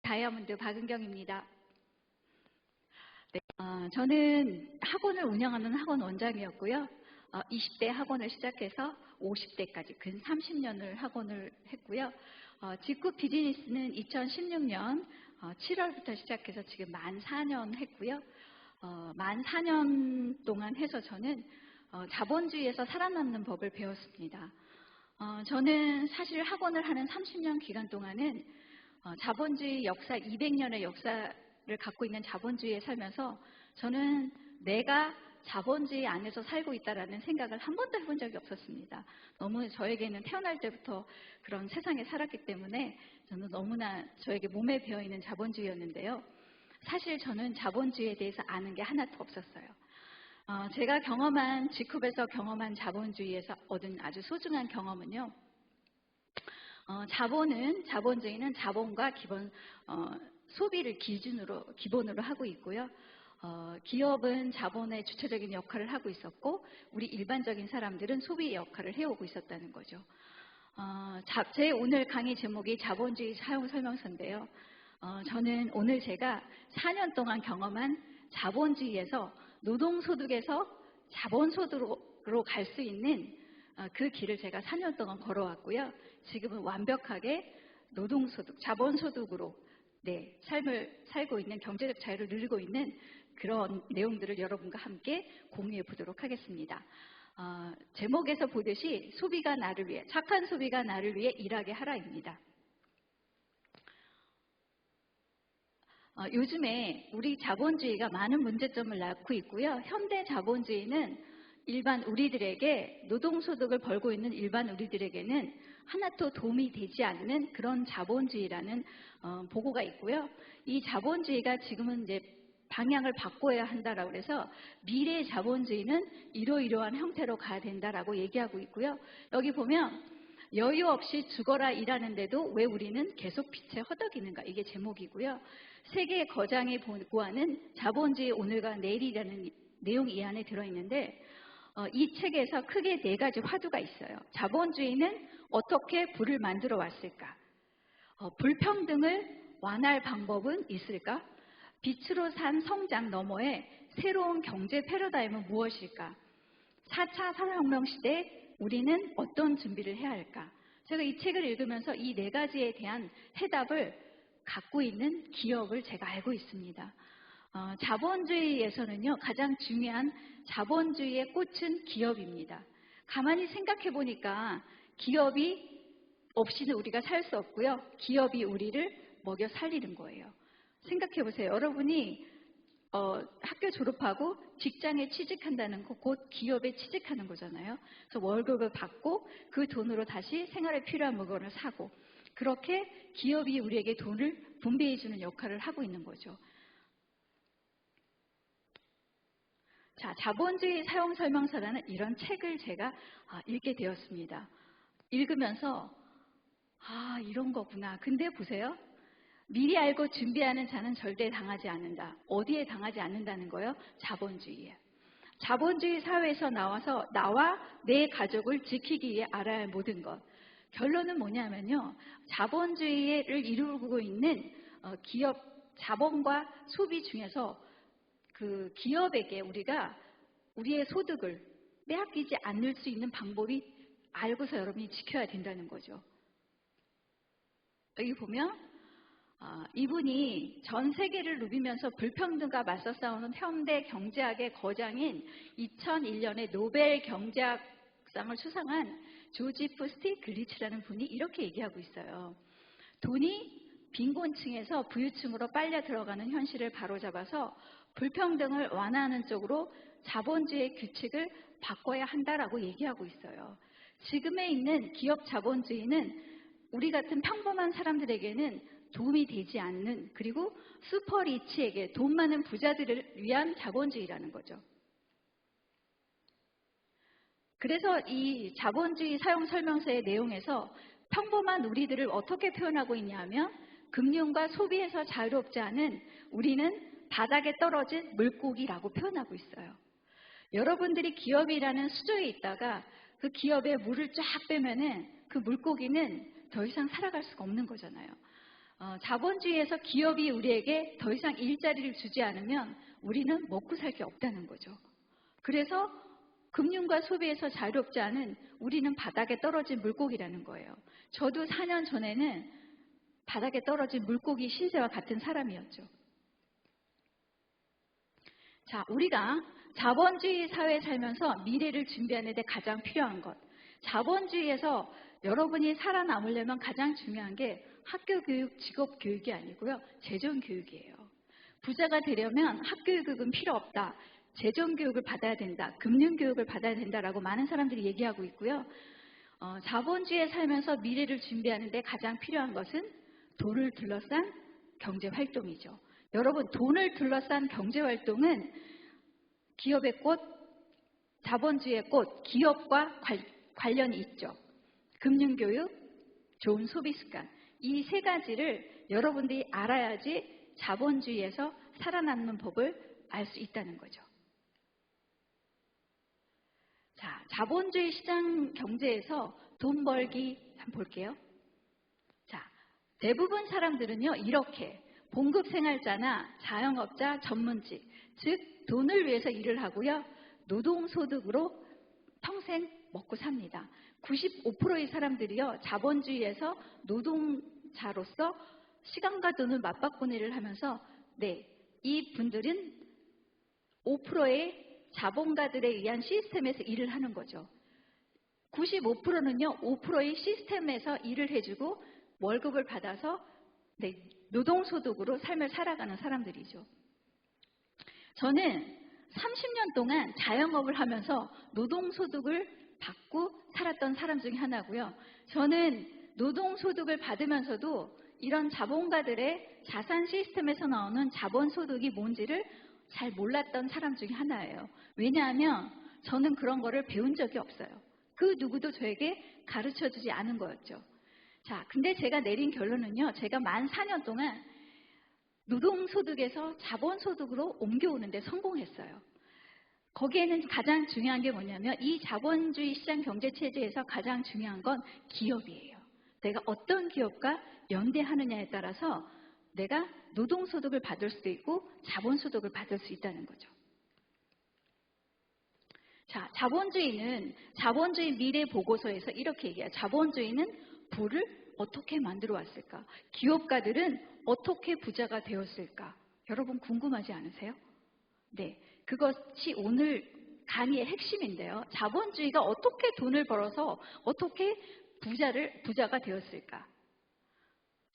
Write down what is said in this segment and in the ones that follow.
다이아몬드 박은경입니다. 네, 저는 학원을 운영하는 학원 원장이었고요. 20대 학원을 시작해서 50대까지 근 30년을 학원을 했고요. 직구 비즈니스는 2016년 7월부터 시작해서 지금 만 4년 했고요. 만 4년 동안 해서 저는 자본주의에서 살아남는 법을 배웠습니다. 저는 사실 학원을 하는 30년 기간 동안은 자본주의 역사 200년의 역사를 갖고 있는 자본주의에 살면서 저는 내가 자본주의 안에서 살고 있다라는 생각을 한 번도 해본 적이 없었습니다. 너무 저에게는 태어날 때부터 그런 세상에 살았기 때문에 저는 너무나 저에게 몸에 배어있는 자본주의였는데요. 사실 저는 자본주의에 대해서 아는 게 하나도 없었어요. 제가 경험한 G컵에서 경험한 자본주의에서 얻은 아주 소중한 경험은요. 자본주의는 자본과 소비를 기본으로 하고 있고요. 기업은 자본의 주체적인 역할을 하고 있었고 우리 일반적인 사람들은 소비 역할을 해오고 있었다는 거죠. 제 오늘 강의 제목이 자본주의 사용 설명서인데요. 저는 오늘 제가 4년 동안 경험한 자본주의에서 노동소득에서 자본소득으로 갈 수 있는 그 길을 제가 4년 동안 걸어왔고요. 지금은 완벽하게 노동소득, 자본소득으로 삶을 살고 있는 경제적 자유를 누리고 있는 그런 내용들을 여러분과 함께 공유해 보도록 하겠습니다. 제목에서 보듯이 소비가 나를 위해, 착한 소비가 나를 위해 일하게 하라입니다. 요즘에 우리 자본주의가 많은 문제점을 낳고 있고요. 현대 자본주의는 일반 우리들에게 노동소득을 벌고 있는 일반 우리들에게는 하나도 도움이 되지 않는 그런 자본주의라는 보고가 있고요. 이 자본주의가 지금은 이제 방향을 바꿔야 한다라고 해서 미래 자본주의는 이러이러한 형태로 가야 된다라고 얘기하고 있고요. 여기 보면 여유 없이 죽어라 일하는데도 왜 우리는 계속 빛에 허덕이는가, 이게 제목이고요. 세계 거장이 보고하는 자본주의 오늘과 내일이라는 내용이 이 안에 들어있는데 이 책에서 크게 4가지 화두가 있어요. 자본주의는 어떻게 불을 만들어 왔을까? 불평등을 완화할 방법은 있을까? 빛으로 산 성장 너머에 새로운 경제 패러다임은 무엇일까? 4차 산업혁명 시대에 우리는 어떤 준비를 해야 할까? 제가 이 책을 읽으면서 이 4가지에 대한 해답을 갖고 있는 기업을 제가 알고 있습니다. 자본주의에서는요, 가장 중요한 자본주의의 꽃은 기업입니다. 가만히 생각해 보니까 기업이 없이는 우리가 살 수 없고요. 기업이 우리를 먹여 살리는 거예요. 생각해 보세요. 여러분이 학교 졸업하고 직장에 취직한다는 거 곧 기업에 취직하는 거잖아요. 그래서 월급을 받고 그 돈으로 다시 생활에 필요한 물건을 사고 그렇게 기업이 우리에게 돈을 분배해 주는 역할을 하고 있는 거죠. 자, 자본주의 사용 설명서라는 이런 책을 제가 읽게 되었습니다. 읽으면서 이런 거구나. 근데 보세요. 미리 알고 준비하는 자는 절대 당하지 않는다. 어디에 당하지 않는다는 거예요? 자본주의에. 자본주의 사회에서 나와서 나와 내 가족을 지키기 위해 알아야 할 모든 것. 결론은 뭐냐면요. 자본주의를 이루고 있는 기업, 자본과 소비 중에서 그 기업에게 우리가 우리의 소득을 빼앗기지 않을 수 있는 방법이 알고서 여러분이 지켜야 된다는 거죠. 여기 보면 이분이 전 세계를 누비면서 불평등과 맞서 싸우는 현대 경제학의 거장인 2001년에 노벨 경제학상을 수상한 조지프 스티글리츠라는 분이 이렇게 얘기하고 있어요. 돈이 빈곤층에서 부유층으로 빨려 들어가는 현실을 바로잡아서 불평등을 완화하는 쪽으로 자본주의 규칙을 바꿔야 한다라고 얘기하고 있어요. 지금에 있는 기업 자본주의는 우리 같은 평범한 사람들에게는 도움이 되지 않는, 그리고 슈퍼리치에게 돈 많은 부자들을 위한 자본주의라는 거죠. 그래서 이 자본주의 사용 설명서의 내용에서 평범한 우리들을 어떻게 표현하고 있냐 하면 금융과 소비에서 자유롭지 않은 우리는 바닥에 떨어진 물고기라고 표현하고 있어요. 여러분들이 기업이라는 수조에 있다가 그 기업에 물을 쫙 빼면은 그 물고기는 더 이상 살아갈 수가 없는 거잖아요. 자본주의에서 기업이 우리에게 더 이상 일자리를 주지 않으면 우리는 먹고 살 게 없다는 거죠. 그래서 금융과 소비에서 자유롭지 않은 우리는 바닥에 떨어진 물고기라는 거예요. 저도 4년 전에는 바닥에 떨어진 물고기 신세와 같은 사람이었죠. 자, 우리가 자본주의 사회에 살면서 미래를 준비하는 데 가장 필요한 것. 자본주의에서 여러분이 살아남으려면 가장 중요한 게 학교 교육, 직업 교육이 아니고요. 재정 교육이에요. 부자가 되려면 학교 교육은 필요 없다. 재정 교육을 받아야 된다. 금융 교육을 받아야 된다라고 많은 사람들이 얘기하고 있고요. 자본주의에 살면서 미래를 준비하는 데 가장 필요한 것은 돈을 둘러싼 경제 활동이죠. 여러분, 돈을 둘러싼 경제 활동은 기업의 꽃, 자본주의의 꽃, 기업과 관련이 있죠. 금융교육, 좋은 소비 습관. 이 세 가지를 여러분들이 알아야지 자본주의에서 살아남는 법을 알 수 있다는 거죠. 자, 자본주의 시장 경제에서 돈 벌기 한번 볼게요. 자, 대부분 사람들은요, 이렇게 봉급 생활자나 자영업자, 전문직, 즉 돈을 위해서 일을 하고요. 노동소득으로 평생 먹고 삽니다. 95%의 사람들이요. 자본주의에서 노동자로서 시간과 돈을 맞바꾸는 일을 하면서 이 분들은 5%의 자본가들에 의한 시스템에서 일을 하는 거죠. 95%는요. 5%의 시스템에서 일을 해주고 월급을 받아서 노동소득으로 삶을 살아가는 사람들이죠. 저는 30년 동안 자영업을 하면서 노동소득을 받고 살았던 사람 중에 하나고요. 저는 노동소득을 받으면서도 이런 자본가들의 자산 시스템에서 나오는 자본소득이 뭔지를 잘 몰랐던 사람 중에 하나예요. 왜냐하면 저는 그런 거를 배운 적이 없어요. 그 누구도 저에게 가르쳐주지 않은 거였죠. 자, 근데 제가 내린 결론은요. 제가 만 4년 동안 노동소득에서 자본소득으로 옮겨오는데 성공했어요. 거기에는 가장 중요한 게 뭐냐면 이 자본주의 시장 경제체제에서 가장 중요한 건 기업이에요. 내가 어떤 기업과 연대하느냐에 따라서 내가 노동소득을 받을 수도 있고 자본소득을 받을 수 있다는 거죠. 자, 자본주의 미래 보고서에서 이렇게 얘기해요. 자본주의는 부를 어떻게 만들어 왔을까? 기업가들은 어떻게 부자가 되었을까? 여러분 궁금하지 않으세요? 네, 그것이 오늘 강의의 핵심인데요. 자본주의가 어떻게 돈을 벌어서 어떻게 부자가 되었을까?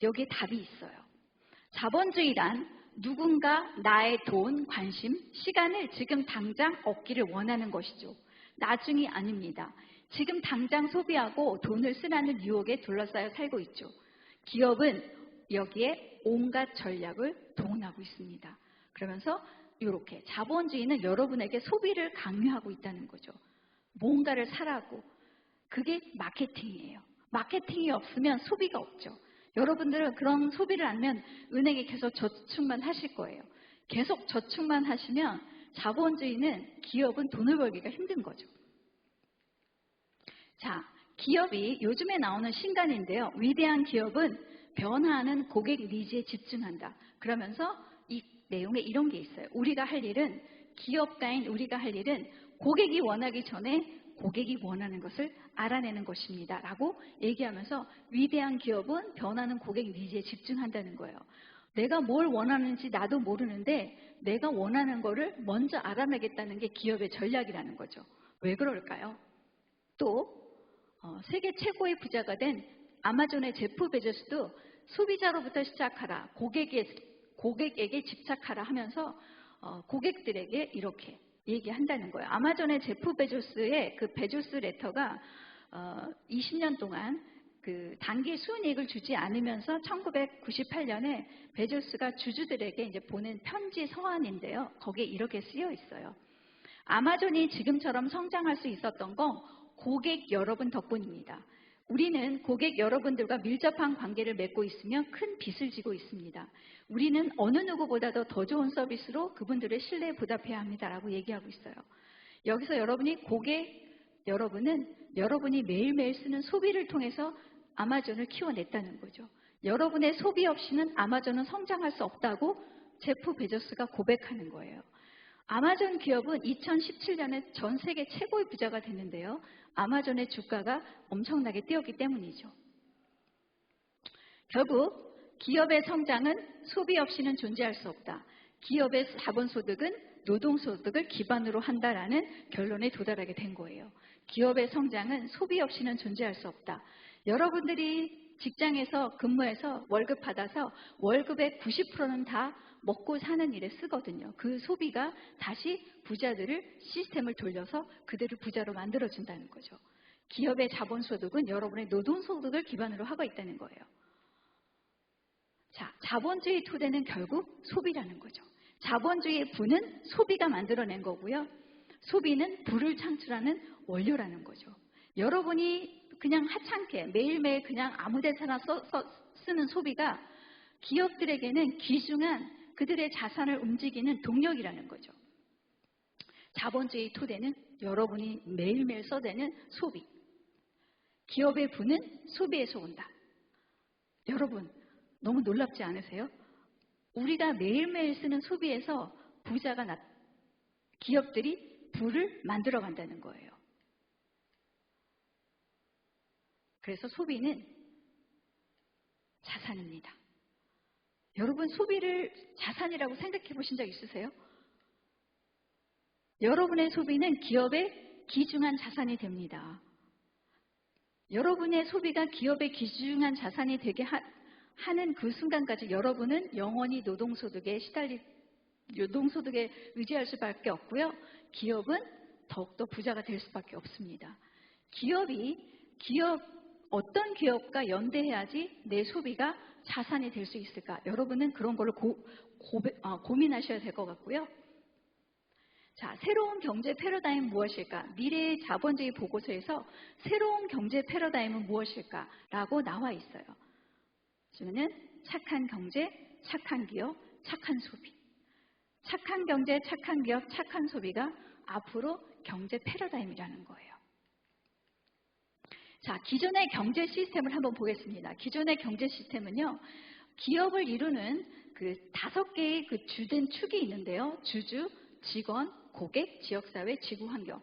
여기에 답이 있어요. 자본주의란 누군가 나의 돈, 관심, 시간을 지금 당장 얻기를 원하는 것이죠. 나중이 아닙니다. 지금 당장 소비하고 돈을 쓰라는 유혹에 둘러싸여 살고 있죠. 기업은 여기에 온갖 전략을 동원하고 있습니다. 그러면서 이렇게 자본주의는 여러분에게 소비를 강요하고 있다는 거죠. 뭔가를 사라고. 그게 마케팅이에요. 마케팅이 없으면 소비가 없죠. 여러분들은 그런 소비를 안 하면 은행에 계속 저축만 하실 거예요. 계속 저축만 하시면 자본주의는 기업은 돈을 벌기가 힘든 거죠. 자, 기업이 요즘에 나오는 신간인데요. 위대한 기업은 변화하는 고객 니즈에 집중한다. 그러면서 이 내용에 이런 게 있어요. 기업가인 우리가 할 일은 고객이 원하기 전에 고객이 원하는 것을 알아내는 것입니다. 라고 얘기하면서 위대한 기업은 변하는 고객 니즈에 집중한다는 거예요. 내가 뭘 원하는지 나도 모르는데 내가 원하는 거를 먼저 알아내겠다는 게 기업의 전략이라는 거죠. 왜 그럴까요? 또 세계 최고의 부자가 된 아마존의 제프 베조스도 소비자로부터 시작하라, 고객에게 집착하라 하면서 고객들에게 이렇게 얘기한다는 거예요. 아마존의 제프 베조스의 그 베조스 레터가 20년 동안 그 단기 수익을 주지 않으면서 1998년에 베조스가 주주들에게 이제 보낸 편지 서한인데요. 거기에 이렇게 쓰여 있어요. 아마존이 지금처럼 성장할 수 있었던 건 고객 여러분 덕분입니다. 우리는 고객 여러분들과 밀접한 관계를 맺고 있으며 큰 빚을 지고 있습니다. 우리는 어느 누구보다도 더 좋은 서비스로 그분들의 신뢰에 보답해야 합니다라고 얘기하고 있어요. 여기서 여러분은 여러분이 매일매일 쓰는 소비를 통해서 아마존을 키워냈다는 거죠. 여러분의 소비 없이는 아마존은 성장할 수 없다고 제프 베조스가 고백하는 거예요. 아마존 기업은 2017년에 전 세계 최고의 부자가 됐는데요. 아마존의 주가가 엄청나게 뛰었기 때문이죠. 결국 기업의 성장은 소비 없이는 존재할 수 없다. 기업의 자본소득은 노동소득을 기반으로 한다라는 결론에 도달하게 된 거예요. 기업의 성장은 소비 없이는 존재할 수 없다. 여러분들이 직장에서 근무해서 월급 받아서 월급의 90%는 다 먹고 사는 일에 쓰거든요. 그 소비가 다시 부자들을 시스템을 돌려서 그들을 부자로 만들어준다는 거죠. 기업의 자본소득은 여러분의 노동소득을 기반으로 하고 있다는 거예요. 자, 자본주의 토대는 결국 소비라는 거죠. 자본주의의 부는 소비가 만들어낸 거고요. 소비는 부를 창출하는 원료라는 거죠. 여러분이 그냥 하찮게 매일매일 그냥 아무 데서나 쓰는 소비가 기업들에게는 귀중한 그들의 자산을 움직이는 동력이라는 거죠. 자본주의 토대는 여러분이 매일매일 써대는 소비. 기업의 부는 소비에서 온다. 여러분, 너무 놀랍지 않으세요? 우리가 매일매일 쓰는 소비에서 기업들이 부를 만들어 간다는 거예요. 그래서 소비는 자산입니다. 여러분, 소비를 자산이라고 생각해 보신 적 있으세요? 여러분의 소비는 기업의 귀중한 자산이 됩니다. 여러분의 소비가 기업의 귀중한 자산이 되게 하는 그 순간까지 여러분은 영원히 노동소득에 의지할 수밖에 없고요. 기업은 더욱더 부자가 될 수밖에 없습니다. 어떤 기업과 연대해야지 내 소비가 자산이 될 수 있을까? 여러분은 그런 걸로 고민하셔야 될 것 같고요. 자, 새로운 경제 패러다임은 무엇일까? 미래의 자본주의 보고서에서 새로운 경제 패러다임은 무엇일까? 라고 나와 있어요. 그러면 착한 경제, 착한 기업, 착한 소비. 착한 경제, 착한 기업, 착한 소비가 앞으로 경제 패러다임이라는 거예요. 자, 기존의 경제 시스템을 한번 보겠습니다. 기존의 경제 시스템은요, 기업을 이루는 그 5개의 그 주된 축이 있는데요. 주주, 직원, 고객, 지역사회, 지구환경.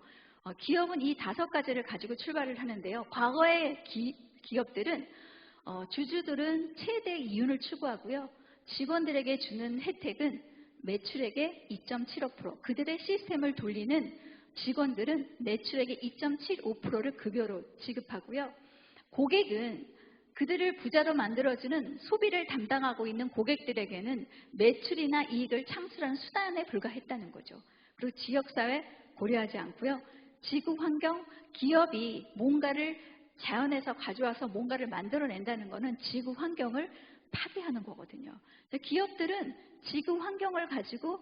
기업은 이 5가지를 가지고 출발을 하는데요. 과거의 기업들은 주주들은 최대 이윤을 추구하고요. 직원들에게 주는 혜택은 매출액의 2.75%. 그들의 시스템을 돌리는 직원들은 매출액의 2.75%를 급여로 지급하고요. 고객은 그들을 부자로 만들어주는 소비를 담당하고 있는 고객들에게는 매출이나 이익을 창출하는 수단에 불과했다는 거죠. 그리고 지역사회 고려하지 않고요. 지구환경, 기업이 뭔가를 자연에서 가져와서 뭔가를 만들어낸다는 것은 지구환경을 파괴하는 거거든요. 기업들은 지구환경을 가지고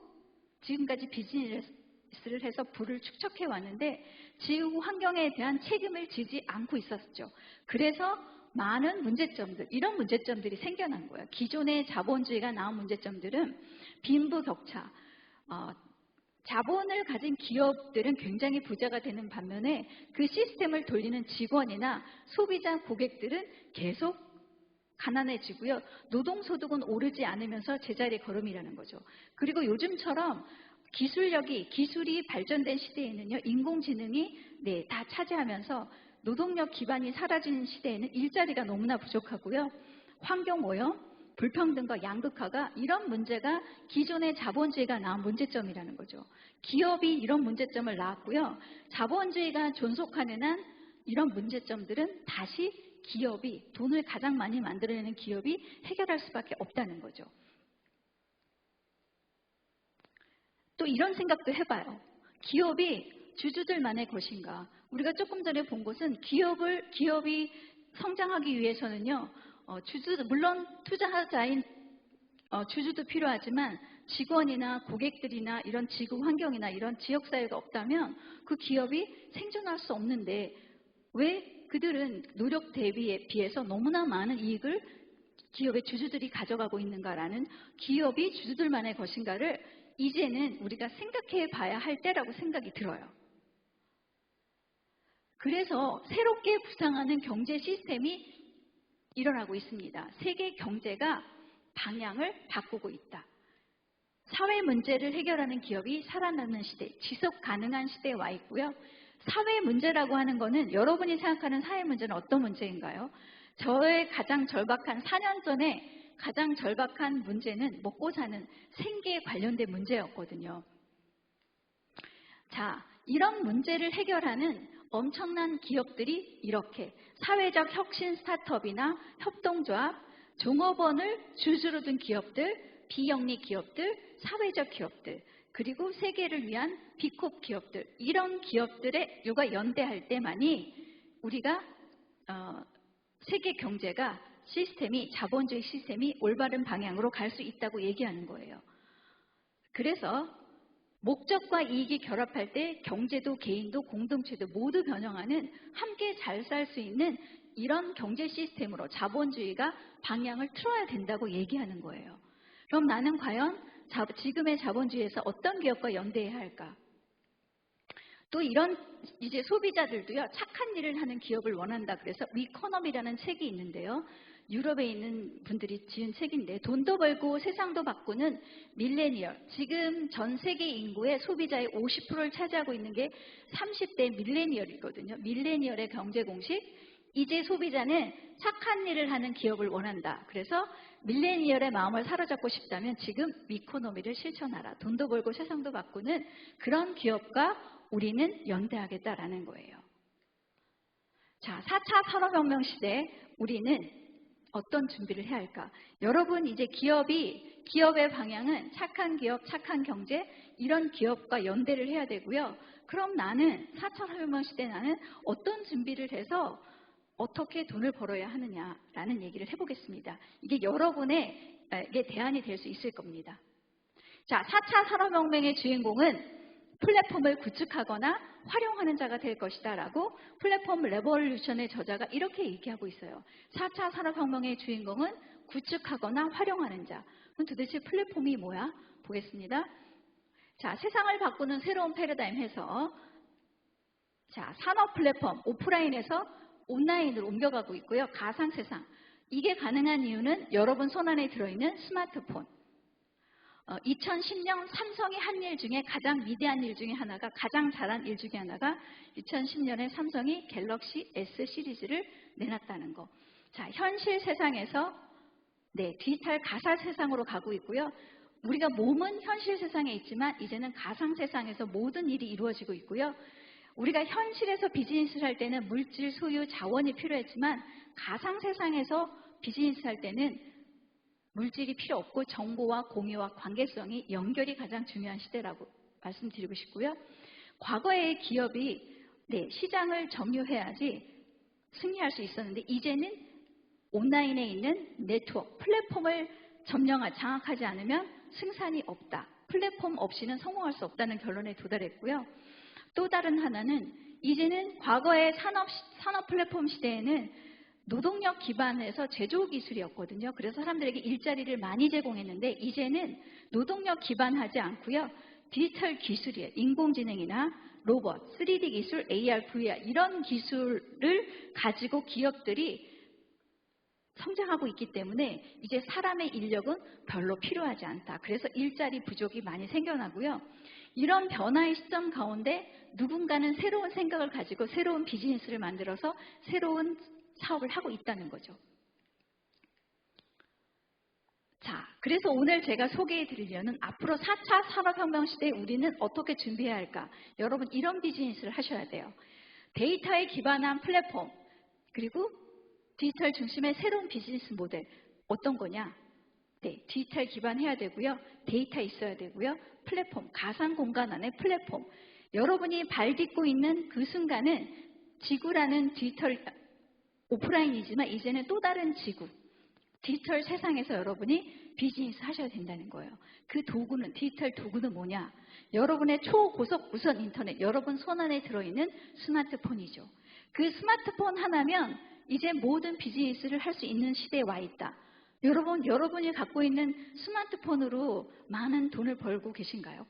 지금까지 비즈니스를 해서 부를 축적해 왔는데 지구환경에 대한 책임을 지지 않고 있었죠. 그래서 많은 문제점들, 이런 문제점들이 생겨난 거예요. 기존의 자본주의가 낳은 문제점들은 빈부격차, 자본을 가진 기업들은 굉장히 부자가 되는 반면에 그 시스템을 돌리는 직원이나 소비자 고객들은 계속 가난해지고요. 노동소득은 오르지 않으면서 제자리 걸음이라는 거죠. 그리고 요즘처럼 기술이 발전된 시대에는요, 인공지능이 다 차지하면서 노동력 기반이 사라지는 시대에는 일자리가 너무나 부족하고요. 환경오염, 불평등과 양극화가 이런 문제가 기존의 자본주의가 낳은 문제점이라는 거죠. 기업이 이런 문제점을 낳았고요. 자본주의가 존속하는 한 이런 문제점들은 다시 기업이, 돈을 가장 많이 만들어내는 기업이 해결할 수밖에 없다는 거죠. 또 이런 생각도 해봐요. 기업이 주주들만의 것인가? 우리가 조금 전에 본 것은 기업이 성장하기 위해서는요, 물론 투자자인 주주도 필요하지만 직원이나 고객들이나 이런 지구 환경이나 이런 지역사회가 없다면 그 기업이 생존할 수 없는데 왜 그들은 노력 대비에 비해서 너무나 많은 이익을 기업의 주주들이 가져가고 있는가라는, 기업이 주주들만의 것인가를 이제는 우리가 생각해 봐야 할 때라고 생각이 들어요. 그래서 새롭게 부상하는 경제 시스템이 일어나고 있습니다. 세계 경제가 방향을 바꾸고 있다. 사회 문제를 해결하는 기업이 살아나는 시대, 지속 가능한 시대에 와 있고요. 사회 문제라고 하는 거는 여러분이 생각하는 사회 문제는 어떤 문제인가요? 저의 가장 절박한 4년 전에 가장 절박한 문제는 먹고 사는 생계에 관련된 문제였거든요. 자, 이런 문제를 해결하는 엄청난 기업들이 이렇게 사회적 혁신 스타트업이나 협동조합, 종업원을 주주로 둔 기업들, 비영리 기업들, 사회적 기업들, 그리고 세계를 위한 비콥 기업들, 이런 기업들의 누가 연대할 때만이 우리가 세계 경제가 시스템이, 자본주의 시스템이 올바른 방향으로 갈 수 있다고 얘기하는 거예요. 그래서 목적과 이익이 결합할 때 경제도 개인도 공동체도 모두 변형하는, 함께 잘 살 수 있는 이런 경제 시스템으로 자본주의가 방향을 틀어야 된다고 얘기하는 거예요. 그럼 나는 과연 지금의 자본주의에서 어떤 기업과 연대해야 할까? 또 이런 이제 소비자들도요, 착한 일을 하는 기업을 원한다. 그래서 위코노미라는 책이 있는데요. 유럽에 있는 분들이 지은 책인데, 돈도 벌고 세상도 바꾸는 밀레니얼. 지금 전 세계 인구의 소비자의 50%를 차지하고 있는 게 30대 밀레니얼이거든요. 밀레니얼의 경제 공식. 이제 소비자는 착한 일을 하는 기업을 원한다. 그래서 밀레니얼의 마음을 사로잡고 싶다면 지금 위코노미를 실천하라. 돈도 벌고 세상도 바꾸는 그런 기업과 우리는 연대하겠다라는 거예요. 자, 4차 산업혁명 시대에 우리는 어떤 준비를 해야 할까? 여러분, 이제 기업의 방향은 착한 기업, 착한 경제, 이런 기업과 연대를 해야 되고요. 그럼 나는 4차 산업혁명 시대에 나는 어떤 준비를 해서 어떻게 돈을 벌어야 하느냐라는 얘기를 해보겠습니다. 이게 여러분에게 대안이 될 수 있을 겁니다. 자, 4차 산업혁명의 주인공은 플랫폼을 구축하거나 활용하는 자가 될 것이다 라고 플랫폼 레볼루션의 저자가 이렇게 얘기하고 있어요. 4차 산업혁명의 주인공은 구축하거나 활용하는 자. 그럼 도대체 플랫폼이 뭐야? 보겠습니다. 자, 세상을 바꾸는 새로운 패러다임에서 자, 산업 플랫폼, 오프라인에서 온라인으로 옮겨가고 있고요. 가상세상. 이게 가능한 이유는 여러분 손안에 들어있는 스마트폰. 2010년 삼성이 한 일 중에 가장 위대한 일 중에 하나가, 가장 잘한 일 중에 하나가 2010년에 삼성이 갤럭시 S 시리즈를 내놨다는 거. 자, 현실 세상에서 디지털 가상 세상으로 가고 있고요. 우리가 몸은 현실 세상에 있지만 이제는 가상 세상에서 모든 일이 이루어지고 있고요. 우리가 현실에서 비즈니스를 할 때는 물질, 소유, 자원이 필요했지만 가상 세상에서 비즈니스 할 때는 물질이 필요 없고 정보와 공유와 관계성이, 연결이 가장 중요한 시대라고 말씀드리고 싶고요. 과거의 기업이 시장을 점유해야지 승리할 수 있었는데 이제는 온라인에 있는 네트워크, 플랫폼을 장악하지 않으면 승산이 없다. 플랫폼 없이는 성공할 수 없다는 결론에 도달했고요. 또 다른 하나는 이제는 과거의 산업 플랫폼 시대에는 노동력 기반에서 제조 기술이었거든요. 그래서 사람들에게 일자리를 많이 제공했는데 이제는 노동력 기반하지 않고요. 디지털 기술이에요. 인공지능이나 로봇, 3D 기술, AR, VR 이런 기술을 가지고 기업들이 성장하고 있기 때문에 이제 사람의 인력은 별로 필요하지 않다. 그래서 일자리 부족이 많이 생겨나고요. 이런 변화의 시점 가운데 누군가는 새로운 생각을 가지고 새로운 비즈니스를 만들어서 새로운 사업을 하고 있다는 거죠. 자, 그래서 오늘 제가 소개해 드리려는 앞으로 4차 산업혁명 시대에 우리는 어떻게 준비해야 할까? 여러분, 이런 비즈니스를 하셔야 돼요. 데이터에 기반한 플랫폼, 그리고 디지털 중심의 새로운 비즈니스 모델. 어떤 거냐? 디지털 기반해야 되고요. 데이터 있어야 되고요. 플랫폼, 가상 공간 안에 플랫폼. 여러분이 발 딛고 있는 그 순간은 지구라는 디지털 오프라인이지만 이제는 또 다른 지구, 디지털 세상에서 여러분이 비즈니스 하셔야 된다는 거예요. 그 도구는, 디지털 도구는 뭐냐? 여러분의 초고속 무선 인터넷, 여러분 손안에 들어있는 스마트폰이죠. 그 스마트폰 하나면 이제 모든 비즈니스를 할 수 있는 시대에 와 있다. 여러분이 갖고 있는 스마트폰으로 많은 돈을 벌고 계신가요?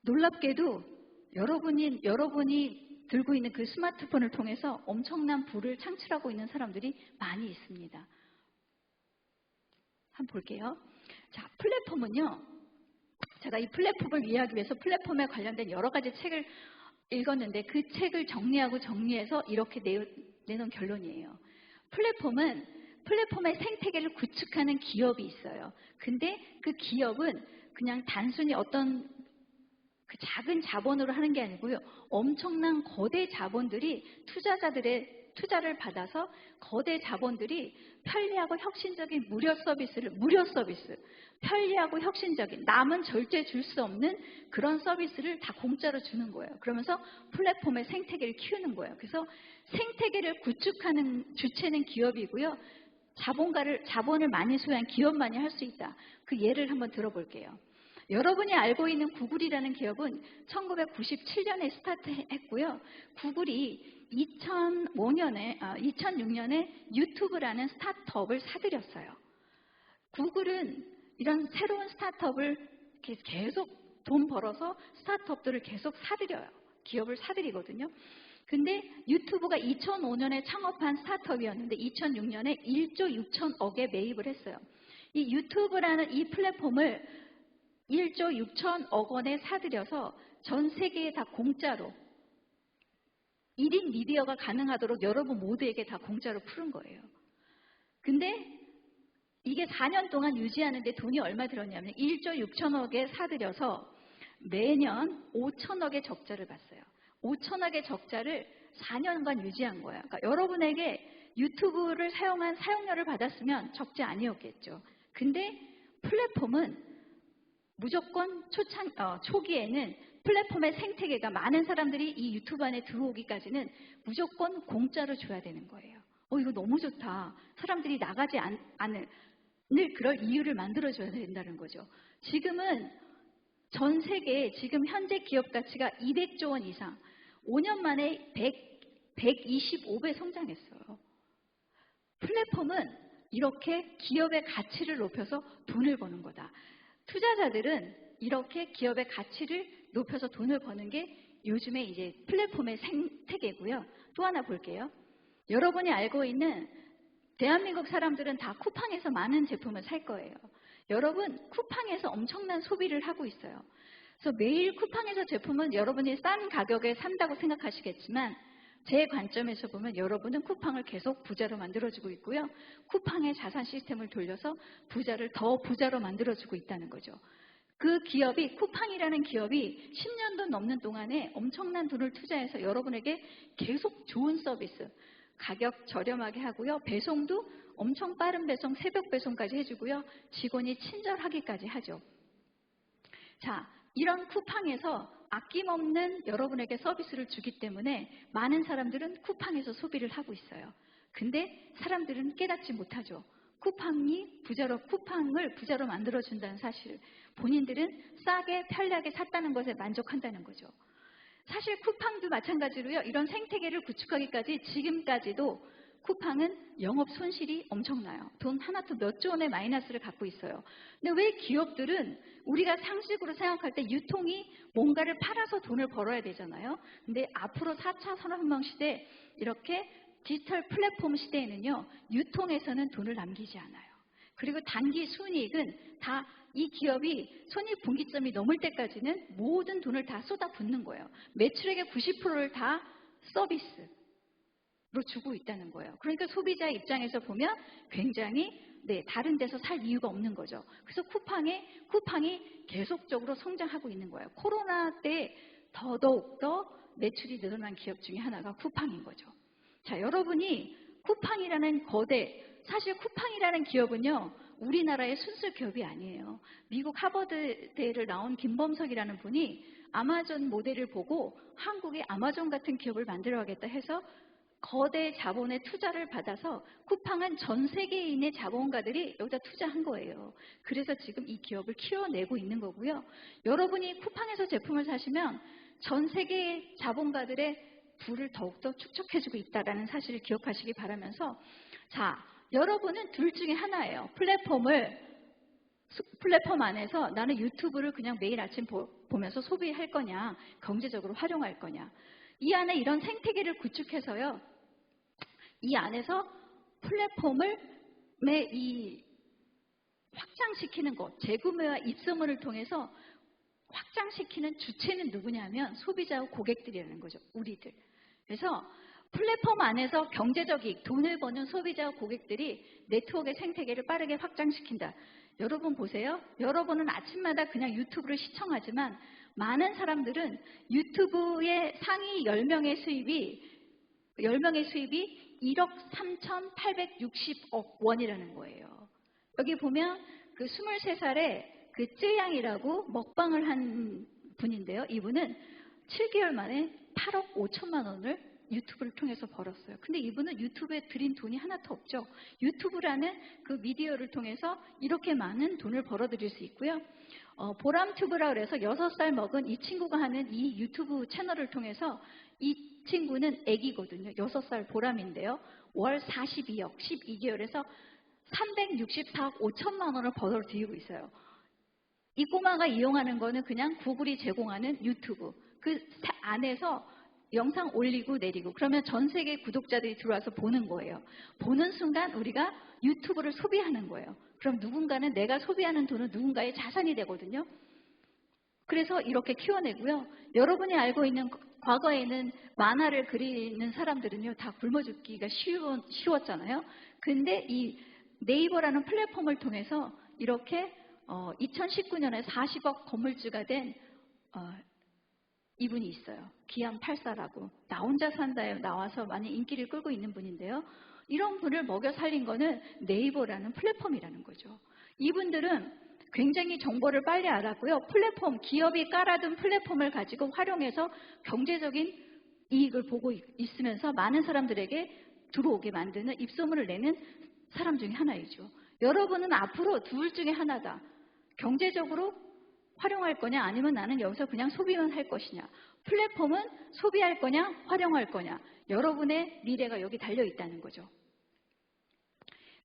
놀랍게도 여러분이 들고 있는 그 스마트폰을 통해서 엄청난 부를 창출하고 있는 사람들이 많이 있습니다. 한번 볼게요. 자, 플랫폼은요. 제가 이 플랫폼을 이해하기 위해서 플랫폼에 관련된 여러 가지 책을 읽었는데 그 책을 정리해서 이렇게 내놓은 결론이에요. 플랫폼의 생태계를 구축하는 기업이 있어요. 근데 그 기업은 그냥 단순히 어떤 그 작은 자본으로 하는 게 아니고요. 엄청난 거대 자본들이 투자자들의 투자를 받아서 거대 자본들이 편리하고 혁신적인 무료 서비스, 편리하고 혁신적인 남은 절대 줄 수 없는 그런 서비스를 다 공짜로 주는 거예요. 그러면서 플랫폼의 생태계를 키우는 거예요. 그래서 생태계를 구축하는 주체는 기업이고요. 자본을 많이 소유한 기업만이 할 수 있다. 그 예를 한번 들어볼게요. 여러분이 알고 있는 구글이라는 기업은 1997년에 스타트했고요. 구글이 2006년에 유튜브라는 스타트업을 사들였어요. 구글은 이런 새로운 스타트업을 계속 돈 벌어서 스타트업들을 계속 사들여요. 기업을 사들이거든요. 근데 유튜브가 2005년에 창업한 스타트업이었는데 2006년에 1조 6천억에 매입을 했어요. 이 유튜브라는 이 플랫폼을 1조 6천억 원에 사들여서 전 세계에 다 공짜로 1인 미디어가 가능하도록 여러분 모두에게 다 공짜로 푸는 거예요. 근데 이게 4년 동안 유지하는데 돈이 얼마 들었냐면 1조 6천억에 사들여서 매년 5천억의 적자를 봤어요. 5천억의 적자를 4년간 유지한 거예요. 그러니까 여러분에게 유튜브를 사용한 사용료를 받았으면 적자 아니었겠죠. 근데 플랫폼은 무조건 초기에는 플랫폼의 생태계가 많은 사람들이 이 유튜브 안에 들어오기까지는 무조건 공짜로 줘야 되는 거예요. 이거 너무 좋다. 사람들이 나가지 않을 그럴 이유를 만들어줘야 된다는 거죠. 지금은 전 세계에 지금 현재 기업 가치가 200조 원 이상, 5년 만에 125배 성장했어요. 플랫폼은 이렇게 기업의 가치를 높여서 돈을 버는 거다. 투자자들은 이렇게 기업의 가치를 높여서 돈을 버는 게 요즘에 이제 플랫폼의 생태계고요. 또 하나 볼게요. 여러분이 알고 있는 대한민국 사람들은 다 쿠팡에서 많은 제품을 살 거예요. 여러분 쿠팡에서 엄청난 소비를 하고 있어요. 그래서 매일 쿠팡에서 제품은 여러분이 싼 가격에 산다고 생각하시겠지만 제 관점에서 보면 여러분은 쿠팡을 계속 부자로 만들어주고 있고요. 쿠팡의 자산 시스템을 돌려서 부자를 더 부자로 만들어주고 있다는 거죠. 그 기업이 쿠팡이라는 기업이 10년도 넘는 동안에 엄청난 돈을 투자해서 여러분에게 계속 좋은 서비스, 가격 저렴하게 하고요. 배송도 엄청 빠른 배송, 새벽 배송까지 해주고요. 직원이 친절하기까지 하죠. 자, 이런 쿠팡에서 아낌없는 여러분에게 서비스를 주기 때문에 많은 사람들은 쿠팡에서 소비를 하고 있어요. 근데 사람들은 깨닫지 못하죠. 쿠팡을 부자로 만들어준다는 사실. 본인들은 싸게 편리하게 샀다는 것에 만족한다는 거죠. 사실 쿠팡도 마찬가지로요. 이런 생태계를 구축하기까지 지금까지도 쿠팡은 영업 손실이 엄청나요. 돈 하나도 몇 조 원의 마이너스를 갖고 있어요. 근데 왜 기업들은 우리가 상식으로 생각할 때 유통이 뭔가를 팔아서 돈을 벌어야 되잖아요. 근데 앞으로 4차 산업혁명 시대 이렇게 디지털 플랫폼 시대에는요. 유통에서는 돈을 남기지 않아요. 그리고 단기 순이익은 다 이 기업이 손익분기점이 넘을 때까지는 모든 돈을 다 쏟아붓는 거예요. 매출액의 90%를 다 서비스로 주고 있다는 거예요. 그러니까 소비자 입장에서 보면 굉장히 다른 데서 살 이유가 없는 거죠. 그래서 쿠팡이 계속적으로 성장하고 있는 거예요. 코로나 때 더더욱 더 매출이 늘어난 기업 중에 하나가 쿠팡인 거죠. 자, 여러분이 쿠팡이라는 사실 쿠팡이라는 기업은요. 우리나라의 순수 기업이 아니에요. 미국 하버드대를 나온 김범석이라는 분이 아마존 모델을 보고 한국의 아마존 같은 기업을 만들어야겠다 해서 거대 자본의 투자를 받아서 쿠팡은 전 세계에 있는 자본가들이 여기다 투자한 거예요. 그래서 지금 이 기업을 키워내고 있는 거고요. 여러분이 쿠팡에서 제품을 사시면 전 세계의 자본가들의 부를 더욱더 축적해주고 있다는 사실을 기억하시기 바라면서 자, 여러분은 둘 중에 하나예요. 플랫폼 안에서 나는 유튜브를 그냥 매일 아침 보면서 소비할 거냐, 경제적으로 활용할 거냐. 이 안에 이런 생태계를 구축해서요. 이 안에서 플랫폼을 확장시키는 것, 재구매와 입소문을 통해서 확장시키는 주체는 누구냐면 소비자와 고객들이라는 거죠. 우리들. 그래서 플랫폼 안에서 경제적 이익, 돈을 버는 소비자와 고객들이 네트워크의 생태계를 빠르게 확장시킨다. 여러분 보세요. 여러분은 아침마다 그냥 유튜브를 시청하지만 많은 사람들은 유튜브의 상위 10명의 수입이 1억 3,860억 원이라는 거예요. 여기 보면 그 23살에 그 쯔양이라고 먹방을 한 분인데요. 이분은 7개월 만에 8억 5천만 원을 유튜브를 통해서 벌었어요. 근데 이분은 유튜브에 들인 돈이 하나도 없죠. 유튜브라는 그 미디어를 통해서 이렇게 많은 돈을 벌어들일 수 있고요. 보람튜브라 그래서 6살 먹은 이 친구가 하는 이 유튜브 채널을 통해서 이 친구는 애기거든요. 6살 보람인데요. 월 42억, 12개월에서 364억 5천만 원을 벌어들이고 있어요. 이 꼬마가 이용하는 거는 그냥 구글이 제공하는 유튜브. 그 안에서 영상 올리고 내리고 그러면 전 세계 구독자들이 들어와서 보는 거예요. 보는 순간 우리가 유튜브를 소비하는 거예요. 그럼 누군가는 내가 소비하는 돈은 누군가의 자산이 되거든요. 그래서 이렇게 키워내고요. 여러분이 알고 있는 과거에는 만화를 그리는 사람들은요. 다 굶어 죽기가 쉬웠잖아요. 근데 이 네이버라는 플랫폼을 통해서 이렇게 2019년에 40억 건물주가 된 이분이 있어요. 기안84라고. 나 혼자 산다에 나와서 많이 인기를 끌고 있는 분인데요. 이런 분을 먹여 살린 거는 네이버라는 플랫폼이라는 거죠. 이분들은 굉장히 정보를 빨리 알았고요. 플랫폼, 기업이 깔아둔 플랫폼을 가지고 활용해서 경제적인 이익을 보고 있으면서 많은 사람들에게 들어오게 만드는 입소문을 내는 사람 중에 하나이죠. 여러분은 앞으로 둘 중에 하나다. 경제적으로 활용할 거냐 아니면 나는 여기서 그냥 소비만 할 것이냐. 플랫폼은 소비할 거냐 활용할 거냐. 여러분의 미래가 여기 달려 있다는 거죠.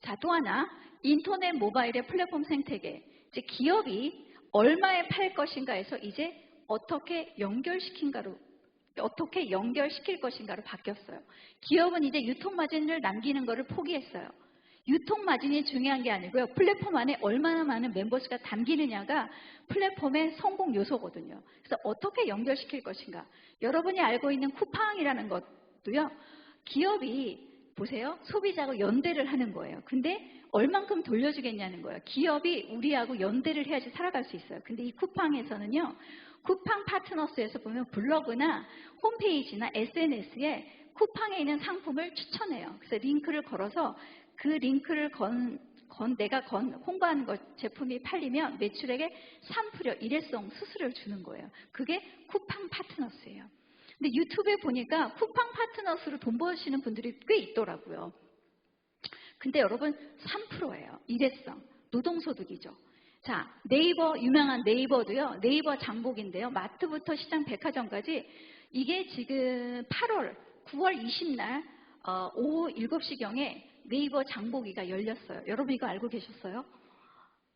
자, 또 하나 인터넷 모바일의 플랫폼 생태계. 이제 기업이 얼마에 팔 것인가에서 이제 어떻게 연결시킬 것인가로 바뀌었어요. 기업은 이제 유통마진을 남기는 것을 포기했어요. 유통마진이 중요한 게 아니고요. 플랫폼 안에 얼마나 많은 멤버스가 담기느냐가 플랫폼의 성공 요소거든요. 그래서 어떻게 연결시킬 것인가. 여러분이 알고 있는 쿠팡이라는 것도요. 기업이 보세요. 소비자하고 연대를 하는 거예요. 근데 얼만큼 돌려주겠냐는 거예요. 기업이 우리하고 연대를 해야지 살아갈 수 있어요. 근데 이 쿠팡에서는요. 쿠팡 파트너스에서 보면 블로그나 홈페이지나 SNS에 쿠팡에 있는 상품을 추천해요. 그래서 링크를 걸어서 그 링크를 내가 홍보하는 제품이 팔리면 매출액의 3% 일회성 수수료를 주는 거예요. 그게 쿠팡 파트너스예요. 근데 유튜브에 보니까 쿠팡 파트너스로 돈 버시는 분들이 꽤 있더라고요. 근데 여러분 3%예요. 일회성. 노동소득이죠. 자, 네이버, 유명한 네이버도요. 네이버 장복인데요. 마트부터 시장 백화점까지 이게 지금 9월 20날 오후 7시경에 네이버 장보기가 열렸어요. 여러분 이거 알고 계셨어요?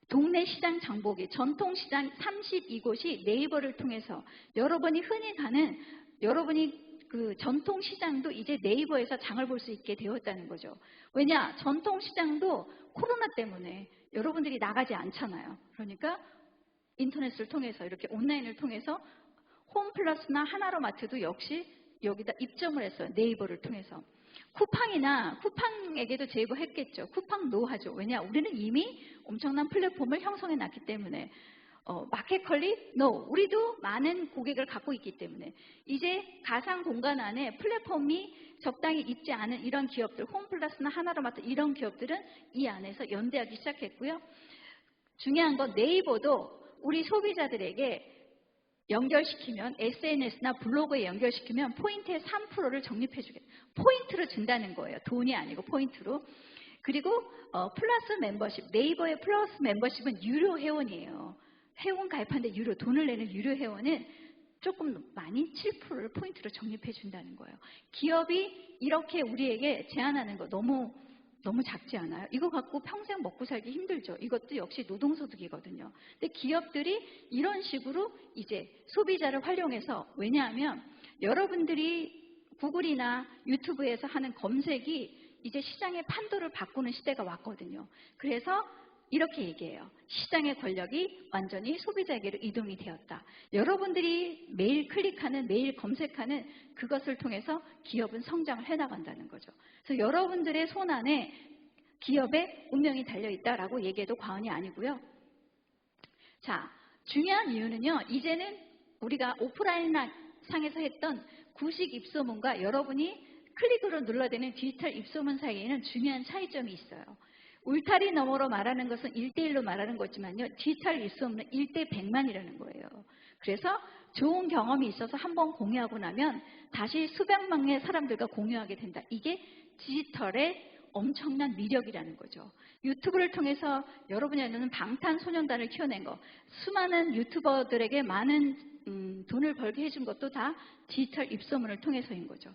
동네 시장 장보기, 전통시장 32곳이 네이버를 통해서 여러분이 흔히 가는 그 전통시장도 이제 네이버에서 장을 볼 수 있게 되었다는 거죠. 왜냐? 전통시장도 코로나 때문에 여러분들이 나가지 않잖아요. 그러니까 인터넷을 통해서 이렇게 온라인을 통해서 홈플러스나 하나로마트도 역시 여기다 입점을 했어요. 네이버를 통해서. 쿠팡에게도 제보했겠죠. 쿠팡 노하죠. 왜냐? 우리는 이미 엄청난 플랫폼을 형성해 놨기 때문에. 마켓컬리? No. 우리도 많은 고객을 갖고 있기 때문에. 이제 가상 공간 안에 플랫폼이 적당히 있지 않은 이런 기업들, 홈플러스나 하나로마트 이런 기업들은 이 안에서 연대하기 시작했고요. 중요한 건 네이버도 우리 소비자들에게 연결시키면 SNS나 블로그에 연결시키면 포인트의 3%를 적립해주겠다. 포인트를 준다는 거예요. 돈이 아니고 포인트로. 그리고 플러스 멤버십, 네이버의 플러스 멤버십은 유료 회원이에요. 회원 가입하는데 유료, 돈을 내는 유료 회원은 조금 많이 7%를 포인트로 적립해 준다는 거예요. 기업이 이렇게 우리에게 제안하는 거 너무 작지 않아요? 이거 갖고 평생 먹고 살기 힘들죠. 이것도 역시 노동소득이거든요. 근데 기업들이 이런 식으로 이제 소비자를 활용해서 왜냐하면 여러분들이 구글이나 유튜브에서 하는 검색이 이제 시장의 판도를 바꾸는 시대가 왔거든요. 그래서 이렇게 얘기해요. 시장의 권력이 완전히 소비자에게로 이동이 되었다. 여러분들이 매일 클릭하는, 매일 검색하는 그것을 통해서 기업은 성장을 해나간다는 거죠. 그래서 여러분들의 손 안에 기업의 운명이 달려있다라고 얘기해도 과언이 아니고요. 자, 중요한 이유는요. 이제는 우리가 오프라인 상에서 했던 구식 입소문과 여러분이 클릭으로 눌러대는 디지털 입소문 사이에는 중요한 차이점이 있어요. 울타리 너머로 말하는 것은 1대1로 말하는 거지만요. 디지털 입소문은 1대100만이라는 거예요. 그래서 좋은 경험이 있어서 한번 공유하고 나면 다시 수백만의 사람들과 공유하게 된다. 이게 디지털의 엄청난 위력이라는 거죠. 유튜브를 통해서 여러분이 아는 방탄소년단을 키워낸 거, 수많은 유튜버들에게 많은 돈을 벌게 해준 것도 다 디지털 입소문을 통해서인 거죠.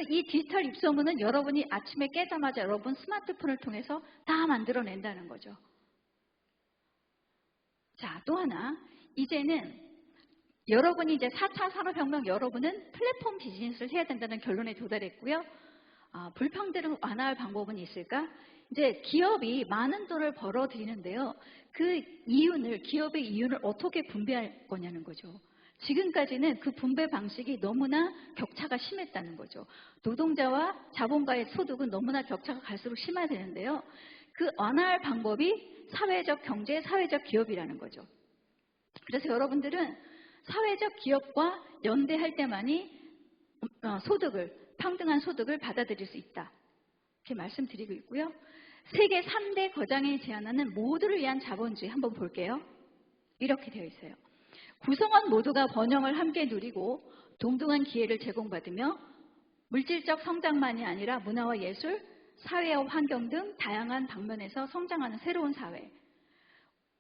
이 디지털 입소문은 여러분이 아침에 깨자마자 여러분 스마트폰을 통해서 다 만들어낸다는 거죠. 자, 또 하나, 이제는 여러분이 이제 4차 산업혁명, 여러분은 플랫폼 비즈니스를 해야 된다는 결론에 도달했고요. 불평등을 완화할 방법은 있을까? 이제 기업이 많은 돈을 벌어들이는데요. 그 이윤을, 기업의 이윤을 어떻게 분배할 거냐는 거죠. 지금까지는 그 분배 방식이 너무나 격차가 심했다는 거죠. 노동자와 자본가의 소득은 너무나 격차가 갈수록 심화되는데요. 그 완화할 방법이 사회적 경제, 사회적 기업이라는 거죠. 그래서 여러분들은 사회적 기업과 연대할 때만이 소득을, 평등한 소득을 받아들일 수 있다. 이렇게 말씀드리고 있고요. 세계 3대 거장이 제안하는 모두를 위한 자본주의 한번 볼게요. 이렇게 되어 있어요. 구성원 모두가 번영을 함께 누리고 동등한 기회를 제공받으며 물질적 성장만이 아니라 문화와 예술, 사회와 환경 등 다양한 방면에서 성장하는 새로운 사회.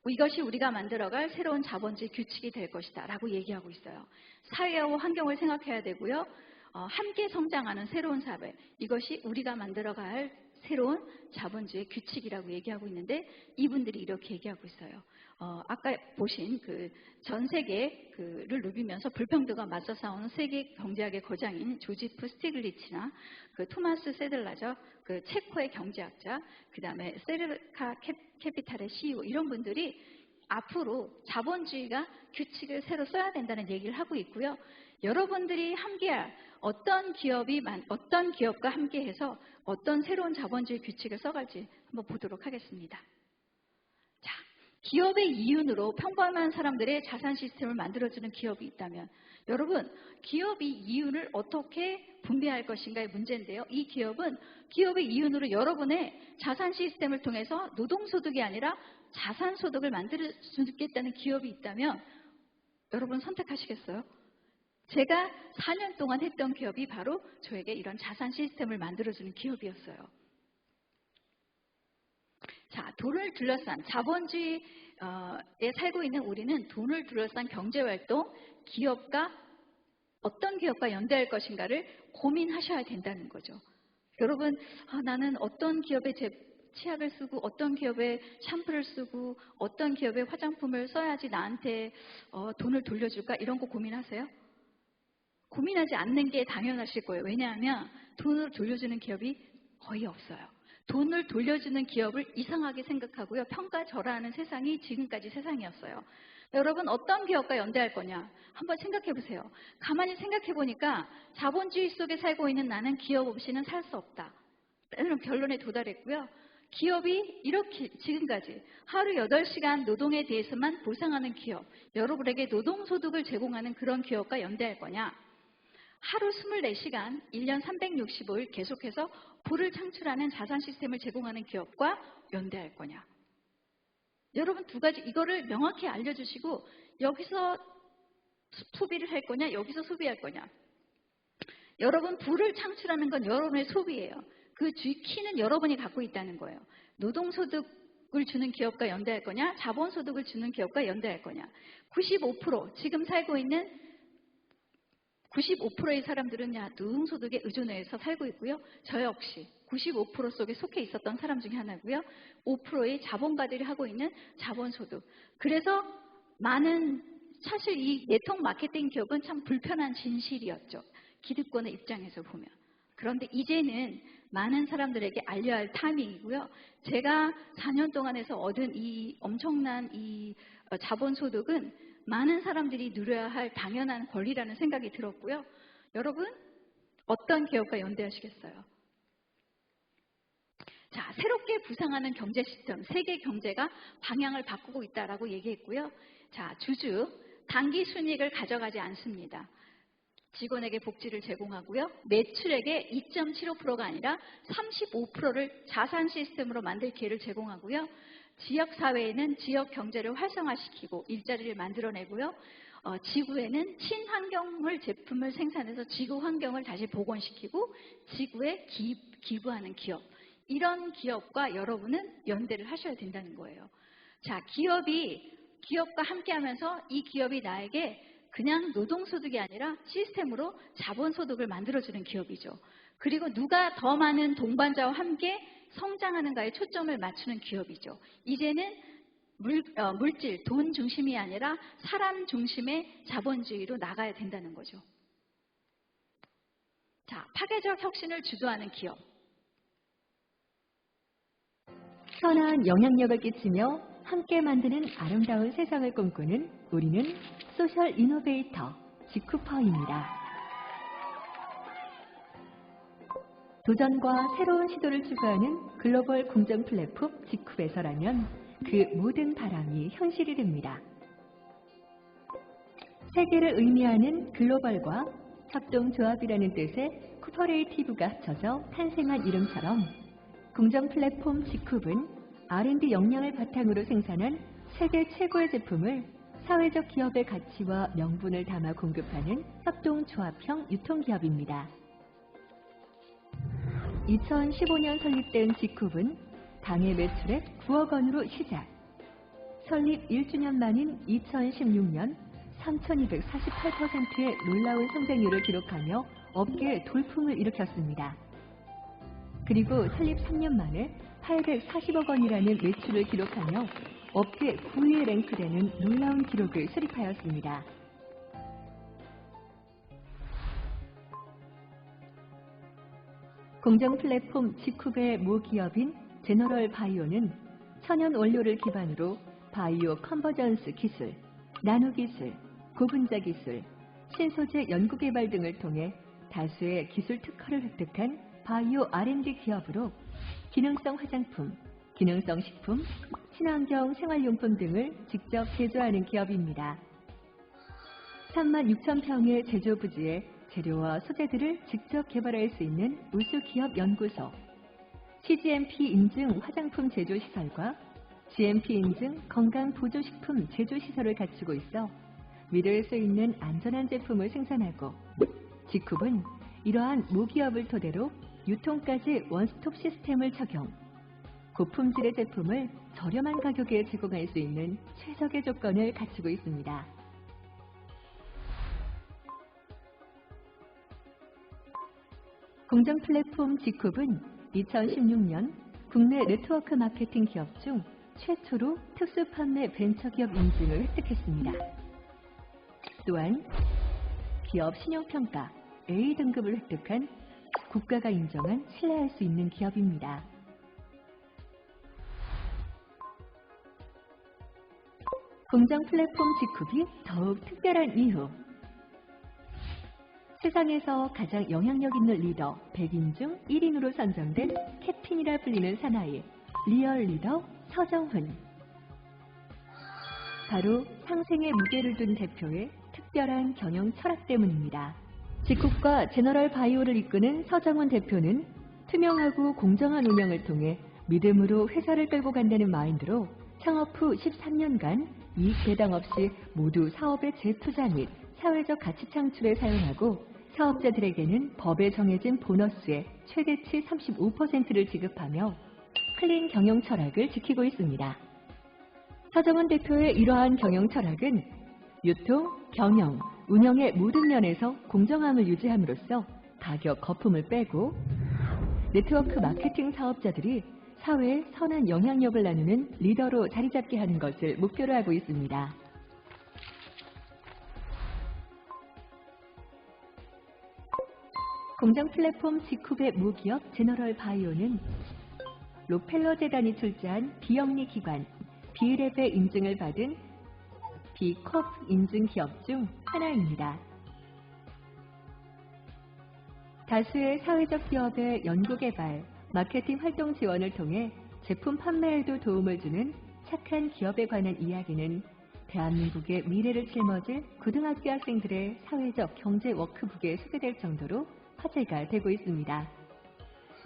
이것이 우리가 만들어갈 새로운 자본주의 규칙이 될 것이다 라고 얘기하고 있어요. 사회와 환경을 생각해야 되고요. 함께 성장하는 새로운 사회. 이것이 우리가 만들어갈 새로운 자본주의 규칙이라고 얘기하고 있는데 이분들이 이렇게 얘기하고 있어요. 아까 보신 그 전 세계를 누비면서 불평등과 맞서 싸우는 세계 경제학의 거장인 조지프 스티글리츠나 그 토마스 세들라저, 그 체코의 경제학자, 그 다음에 세르카 캐피탈의 CEO 이런 분들이 앞으로 자본주의가 규칙을 새로 써야 된다는 얘기를 하고 있고요. 여러분들이 함께할 어떤 기업과 함께해서 어떤 새로운 자본주의 규칙을 써갈지 한번 보도록 하겠습니다. 자, 기업의 이윤으로 평범한 사람들의 자산 시스템을 만들어주는 기업이 있다면 여러분, 기업이 이윤을 어떻게 분배할 것인가의 문제인데요. 이 기업은 기업의 이윤으로 여러분의 자산 시스템을 통해서 노동소득이 아니라 자산소득을 만들 수 있겠다는 기업이 있다면 여러분 선택하시겠어요? 제가 4년 동안 했던 기업이 바로 저에게 이런 자산 시스템을 만들어주는 기업이었어요. 자, 돈을 둘러싼 자본주의에 살고 있는 우리는 돈을 둘러싼 경제활동, 어떤 기업과 연대할 것인가를 고민하셔야 된다는 거죠. 여러분, 나는 어떤 기업의 치약을 쓰고 어떤 기업의 샴푸를 쓰고 어떤 기업의 화장품을 써야지 나한테 돈을 돌려줄까? 이런 거 고민하세요? 고민하지 않는 게 당연하실 거예요. 왜냐하면 돈을 돌려주는 기업이 거의 없어요. 돈을 돌려주는 기업을 이상하게 생각하고요. 평가절하하는 세상이 지금까지 세상이었어요. 여러분 어떤 기업과 연대할 거냐? 한번 생각해 보세요. 가만히 생각해 보니까 자본주의 속에 살고 있는 나는 기업 없이는 살 수 없다. 이런 결론에 도달했고요. 기업이 이렇게 지금까지 하루 8시간 노동에 대해서만 보상하는 기업, 여러분에게 노동소득을 제공하는 그런 기업과 연대할 거냐? 하루 24시간, 1년 365일 계속해서 부를 창출하는 자산 시스템을 제공하는 기업과 연대할 거냐? 여러분 두 가지 이거를 명확히 알려주시고 여기서 소비를 할 거냐? 여기서 소비할 거냐? 여러분 부를 창출하는 건 여러분의 소비예요. 그 키는 여러분이 갖고 있다는 거예요. 노동소득을 주는 기업과 연대할 거냐? 자본소득을 주는 기업과 연대할 거냐? 95% 지금 살고 있는 95%의 사람들은 노동소득에 의존해서 살고 있고요. 저 역시 95% 속에 속해 있었던 사람 중에 하나고요. 5%의 자본가들이 하고 있는 자본소득. 그래서 많은 사실 이 네트워크 마케팅 기업은 참 불편한 진실이었죠. 기득권의 입장에서 보면. 그런데 이제는 많은 사람들에게 알려야 할 타이밍이고요. 제가 4년 동안 해서 얻은 이 엄청난 이 자본소득은 많은 사람들이 누려야 할 당연한 권리라는 생각이 들었고요. 여러분, 어떤 기업과 연대하시겠어요? 자, 새롭게 부상하는 경제 시스템, 세계 경제가 방향을 바꾸고 있다라고 얘기했고요. 자, 주주, 단기 순이익을 가져가지 않습니다. 직원에게 복지를 제공하고요. 매출액의 2.75%가 아니라 35%를 자산 시스템으로 만들 기회를 제공하고요. 지역사회에는 지역 경제를 활성화시키고 일자리를 만들어내고요. 지구에는 친환경물 제품을 생산해서 지구 환경을 다시 복원시키고 지구에 기부하는 기업. 이런 기업과 여러분은 연대를 하셔야 된다는 거예요. 자, 기업과 함께하면서 이 기업이 나에게 그냥 노동소득이 아니라 시스템으로 자본소득을 만들어주는 기업이죠. 그리고 누가 더 많은 동반자와 함께 성장하는가에 초점을 맞추는 기업이죠. 이제는 물질, 돈 중심이 아니라 사람 중심의 자본주의로 나가야 된다는 거죠. 자, 파괴적 혁신을 주도하는 기업. 선한 영향력을 끼치며 함께 만드는 아름다운 세상을 꿈꾸는 우리는 소셜 이노베이터 지쿠퍼입니다. 도전과 새로운 시도를 추구하는 글로벌 공정 플랫폼 지쿱에서라면 그 모든 바람이 현실이 됩니다. 세계를 의미하는 글로벌과 협동조합이라는 뜻의 코퍼레이티브가 합쳐져 탄생한 이름처럼 공정 플랫폼 지쿱은 R&D 역량을 바탕으로 생산한 세계 최고의 제품을 사회적 기업의 가치와 명분을 담아 공급하는 협동조합형 유통기업입니다. 2015년 설립된 지쿱은 당해 매출액 9억 원으로 시작, 설립 1주년 만인 2016년 3248%의 놀라운 성장률을 기록하며 업계에 돌풍을 일으켰습니다. 그리고 설립 3년 만에 840억 원이라는 매출을 기록하며 업계 9위에 랭크되는 놀라운 기록을 수립하였습니다. 공정 플랫폼 지쿱의 모기업인 제너럴 바이오는 천연 원료를 기반으로 바이오 컨버전스 기술, 나노 기술, 고분자 기술, 신소재 연구개발 등을 통해 다수의 기술 특허를 획득한 바이오 R&D 기업으로 기능성 화장품, 기능성 식품, 친환경 생활용품 등을 직접 제조하는 기업입니다. 36,000평의 제조 부지에 재료와 소재들을 직접 개발할 수 있는 우수 기업 연구소, CGMP 인증 화장품 제조 시설과 GMP 인증 건강 보조식품 제조 시설을 갖추고 있어 믿을 수 있는 안전한 제품을 생산하고, 지쿱은 이러한 모기업을 토대로 유통까지 원스톱 시스템을 적용, 고품질의 제품을 저렴한 가격에 제공할 수 있는 최적의 조건을 갖추고 있습니다. 공정 플랫폼 지쿱은 2016년 국내 네트워크 마케팅 기업 중 최초로 특수 판매 벤처기업 인증을 획득했습니다. 또한 기업 신용평가 A 등급을 획득한 국가가 인정한 신뢰할 수 있는 기업입니다. 공정 플랫폼 지쿱이 더욱 특별한 이유. 세상에서 가장 영향력 있는 리더 100인 중 1인으로 선정된 캡틴이라 불리는 사나이 리얼 리더 서정훈. 바로 상생의 무게를 둔 대표의 특별한 경영 철학 때문입니다. 지쿱과 제너럴 바이오를 이끄는 서정훈 대표는 투명하고 공정한 운영을 통해 믿음으로 회사를 끌고 간다는 마인드로 창업 후 13년간 이익 배당 없이 모두 사업의 재투자 및 사회적 가치 창출에 사용하고, 사업자들에게는 법에 정해진 보너스의 최대치 35%를 지급하며 클린 경영 철학을 지키고 있습니다. 서정훈 대표의 이러한 경영 철학은 유통, 경영, 운영의 모든 면에서 공정함을 유지함으로써 가격 거품을 빼고 네트워크 마케팅 사업자들이 사회에 선한 영향력을 나누는 리더로 자리 잡게 하는 것을 목표로 하고 있습니다. 공정 플랫폼 지쿱의 무기업 제너럴 바이오는 록펠러 재단이 출자한 비영리 기관 비랩의 인증을 받은 비컵 인증 기업 중 하나입니다. 다수의 사회적 기업의 연구개발, 마케팅 활동 지원을 통해 제품 판매에도 도움을 주는 착한 기업에 관한 이야기는 대한민국의 미래를 짊어질 고등학교 학생들의 사회적 경제 워크북에 소개될 정도로 화제가 되고 있습니다.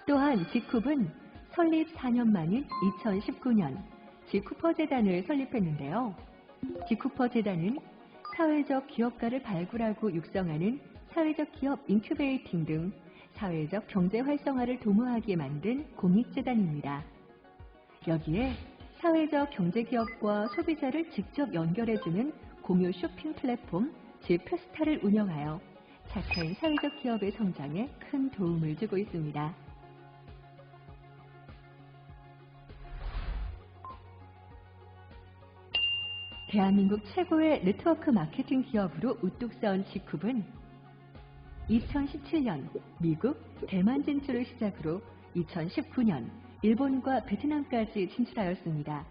또한 지쿱은 설립 4년 만인 2019년 지쿠퍼 재단을 설립했는데요. 지쿠퍼 재단은 사회적 기업가를 발굴하고 육성하는 사회적 기업 인큐베이팅 등 사회적 경제 활성화를 도모하게 만든 공익재단입니다. 여기에 사회적 경제기업과 소비자를 직접 연결해주는 공유 쇼핑 플랫폼 지페스타를 운영하여 착한 사회적 기업의 성장에 큰 도움을 주고 있습니다. 대한민국 최고의 네트워크 마케팅 기업으로 우뚝 서온 지쿱은 2017년 미국, 대만 진출을 시작으로 2019년 일본과 베트남까지 진출하였습니다.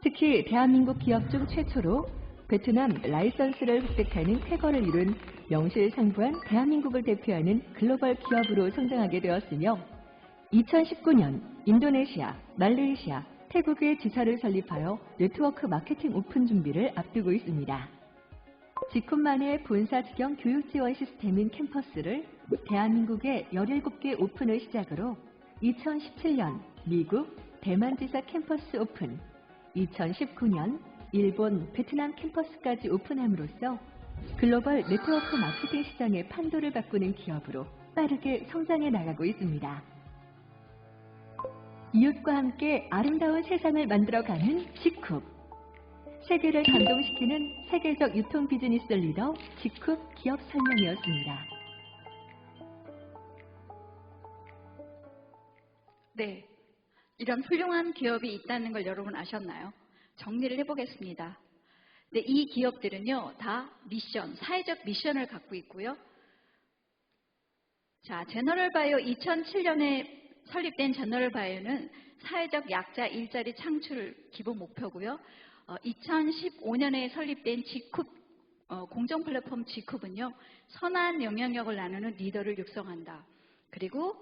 특히 대한민국 기업 중 최초로 베트남 라이선스를 획득하는 쾌거를 이룬 명실상부한 대한민국을 대표하는 글로벌 기업으로 성장하게 되었으며 2019년 인도네시아, 말레이시아, 태국의 지사를 설립하여 네트워크 마케팅 오픈 준비를 앞두고 있습니다. 지쿱만의 본사 직영 교육 지원 시스템인 캠퍼스를 대한민국의 17개 오픈을 시작으로 2017년 미국, 대만 지사 캠퍼스 오픈, 2019년 일본, 베트남 캠퍼스까지 오픈함으로써 글로벌 네트워크 마케팅 시장의 판도를 바꾸는 기업으로 빠르게 성장해 나가고 있습니다. 이웃과 함께 아름다운 세상을 만들어가는 지쿱. 세계를 감동시키는 세계적 유통 비즈니스 리더 지쿱 기업 설명이었습니다. 네, 이런 훌륭한 기업이 있다는 걸 여러분 아셨나요? 정리를 해보겠습니다. 네, 이 기업들은요, 다 미션, 사회적 미션을 갖고 있고요. 자, 제너럴바이오 2007년에 설립된 제너럴바이오는 사회적 약자 일자리 창출 기본 목표고요. 2015년에 설립된 지쿱 공정 플랫폼 지쿱은요, 선한 영향력을 나누는 리더를 육성한다. 그리고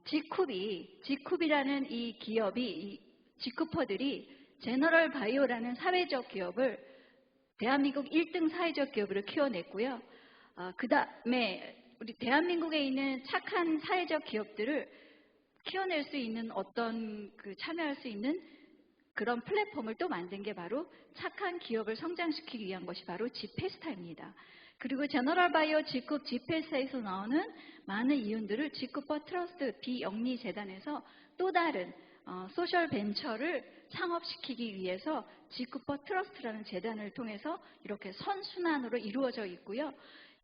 지쿱이라는 이 기업이 이 지쿠퍼들이 제너럴바이오라는 사회적 기업을 대한민국 1등 사회적 기업으로 키워냈고요. 그 다음에 우리 대한민국에 있는 착한 사회적 기업들을 키워낼 수 있는 참여할 수 있는 그런 플랫폼을 또 만든 게 바로 착한 기업을 성장시키기 위한 것이 바로 지페스타입니다. 그리고 제너럴바이오 지쿱 지페스타에서 나오는 많은 이윤들을 지쿠퍼 트러스트 비영리 재단에서 또 다른 소셜 벤처를 창업시키기 위해서 지쿠퍼 트러스트라는 재단을 통해서 이렇게 선순환으로 이루어져 있고요.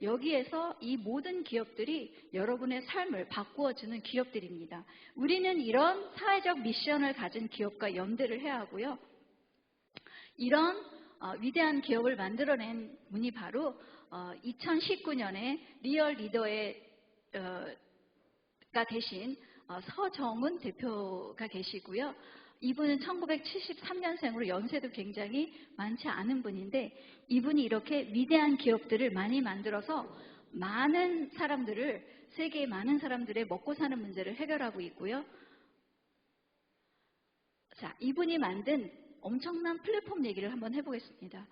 여기에서 이 모든 기업들이 여러분의 삶을 바꾸어주는 기업들입니다. 우리는 이런 사회적 미션을 가진 기업과 연대를 해야 하고요. 이런 위대한 기업을 만들어낸 분이 바로 2019년에 리얼 리더가 되신 서정훈 대표가 계시고요. 이분은 1973년생으로 연세도 굉장히 많지 않은 분인데 이분이 이렇게 위대한 기업들을 많이 만들어서 많은 사람들을, 세계의 많은 사람들의 먹고 사는 문제를 해결하고 있고요. 자, 이분이 만든 엄청난 플랫폼 얘기를 한번 해보겠습니다.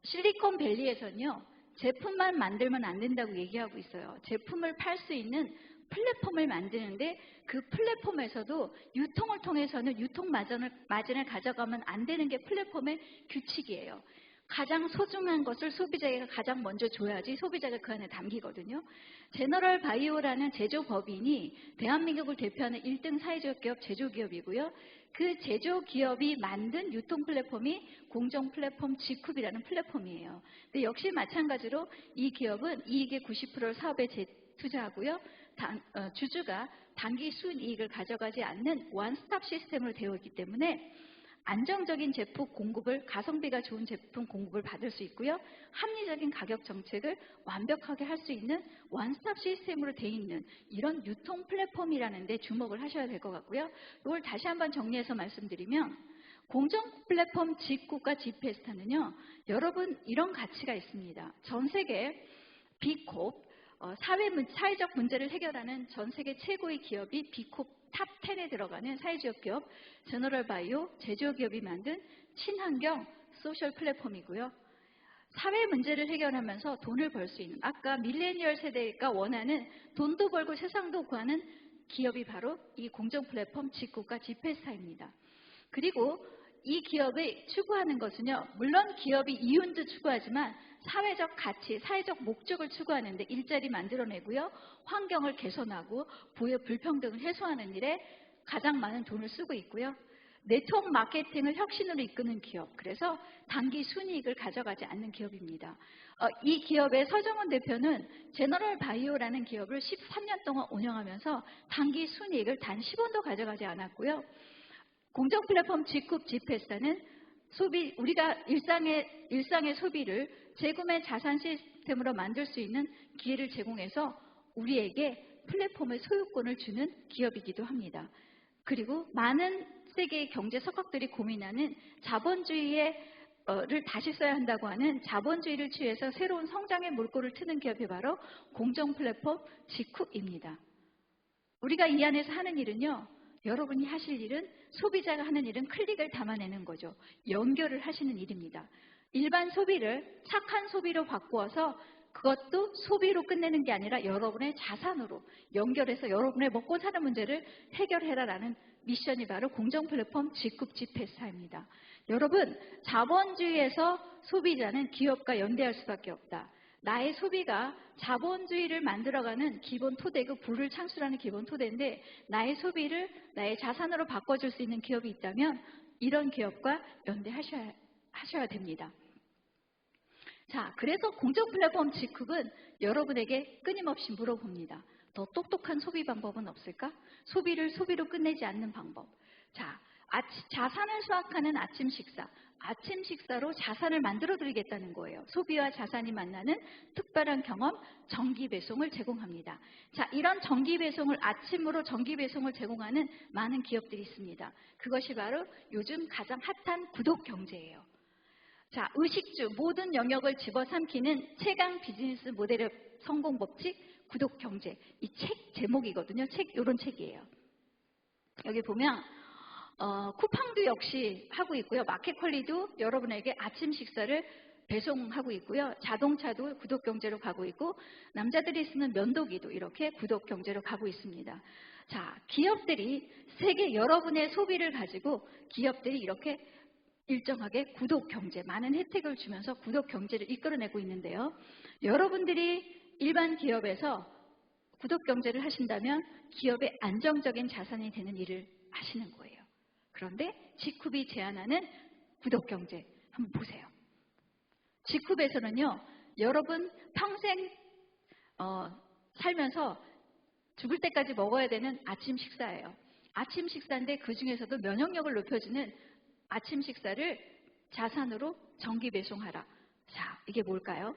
실리콘밸리에서는요, 제품만 만들면 안 된다고 얘기하고 있어요. 제품을 팔 수 있는 플랫폼을 만드는데 그 플랫폼에서도 유통을 통해서는 유통 마진을 가져가면 안 되는 게 플랫폼의 규칙이에요. 가장 소중한 것을 소비자에게 가장 먼저 줘야지 소비자가 그 안에 담기거든요. 제너럴바이오라는 제조법인이 대한민국을 대표하는 1등 사회적 기업 제조기업이고요. 그 제조기업이 만든 유통 플랫폼이 공정 플랫폼 지쿱이라는 플랫폼이에요. 근데 역시 마찬가지로 이 기업은 이익의 90%를 사업에 투자하고요. 주주가 단기 순이익을 가져가지 않는 원스톱 시스템으로 되어 있기 때문에 안정적인 제품 공급을, 가성비가 좋은 제품 공급을 받을 수 있고요. 합리적인 가격 정책을 완벽하게 할 수 있는 원스톱 시스템으로 돼 있는 이런 유통 플랫폼이라는 데 주목을 하셔야 될 것 같고요. 이걸 다시 한번 정리해서 말씀드리면 공정 플랫폼 직구가 지페스타는요. 여러분 이런 가치가 있습니다. 전 세계 비콥 사회적 문제를 해결하는 전 세계 최고의 기업이 비콥 탑 10에 들어가는 사회적 기업 제너럴바이오 제조기업이 만든 친환경 소셜 플랫폼이고요. 사회 문제를 해결하면서 돈을 벌 수 있는, 아까 밀레니얼 세대가 원하는 돈도 벌고 세상도 구하는 기업이 바로 이 공정 플랫폼 직구가 지페스타입니다. 그리고 이 기업이 추구하는 것은요, 물론 기업이 이윤도 추구하지만 사회적 가치, 사회적 목적을 추구하는데 일자리 만들어내고요, 환경을 개선하고 부의 불평등을 해소하는 일에 가장 많은 돈을 쓰고 있고요. 네트워크 마케팅을 혁신으로 이끄는 기업, 그래서 단기 순이익을 가져가지 않는 기업입니다. 이 기업의 서정원 대표는 제너럴 바이오라는 기업을 13년 동안 운영하면서 단기 순이익을 단 10원도 가져가지 않았고요. 공정 플랫폼 직급 지페스타는 우리가 일상의 소비를 재구매 자산 시스템으로 만들 수 있는 기회를 제공해서 우리에게 플랫폼의 소유권을 주는 기업이기도 합니다. 그리고 많은 세계의 경제 석학들이 고민하는 자본주의를 다시 써야 한다고 하는 자본주의를 취해서 새로운 성장의 물꼬를 트는 기업이 바로 공정 플랫폼 직쿡입니다. 우리가 이 안에서 하는 일은요, 여러분이 하실 일은, 소비자가 하는 일은 클릭을 담아내는 거죠. 연결을 하시는 일입니다. 일반 소비를 착한 소비로 바꾸어서 그것도 소비로 끝내는 게 아니라 여러분의 자산으로 연결해서 여러분의 먹고 사는 문제를 해결해라라는 미션이 바로 공정 플랫폼 직급 지페스타입니다. 여러분, 자본주의에서 소비자는 기업과 연대할 수밖에 없다. 나의 소비가 자본주의를 만들어가는 기본 토대, 그 부를 창출하는 기본 토대인데 나의 소비를 나의 자산으로 바꿔줄 수 있는 기업이 있다면 이런 기업과 연대하셔야 됩니다. 자, 그래서 공정 플랫폼 직급은 여러분에게 끊임없이 물어봅니다. 더 똑똑한 소비 방법은 없을까? 소비를 소비로 끝내지 않는 방법. 자, 자산을 수확하는 아침 식사로 자산을 만들어 드리겠다는 거예요. 소비와 자산이 만나는 특별한 경험, 정기 배송을 제공합니다. 자, 이런 정기 배송을, 아침으로 정기 배송을 제공하는 많은 기업들이 있습니다. 그것이 바로 요즘 가장 핫한 구독 경제예요. 자, 의식주 모든 영역을 집어삼키는 최강 비즈니스 모델의 성공 법칙, 구독 경제. 이 책 제목이거든요. 이런 책이에요. 여기 보면 쿠팡도 역시 하고 있고요. 마켓컬리도 여러분에게 아침 식사를 배송하고 있고요. 자동차도 구독 경제로 가고 있고, 남자들이 쓰는 면도기도 이렇게 구독 경제로 가고 있습니다. 자, 기업들이 세계 여러분의 소비를 가지고 기업들이 이렇게 일정하게 구독 경제, 많은 혜택을 주면서 구독 경제를 이끌어내고 있는데요. 여러분들이 일반 기업에서 구독 경제를 하신다면 기업의 안정적인 자산이 되는 일을 하시는 거예요. 그런데 직쿱이 제안하는 구독 경제 한번 보세요. 직쿱에서는요, 여러분 평생 살면서 죽을 때까지 먹어야 되는 아침 식사예요. 아침 식사인데 그 중에서도 면역력을 높여주는 아침 식사를 자산으로 정기 배송하라. 자, 이게 뭘까요?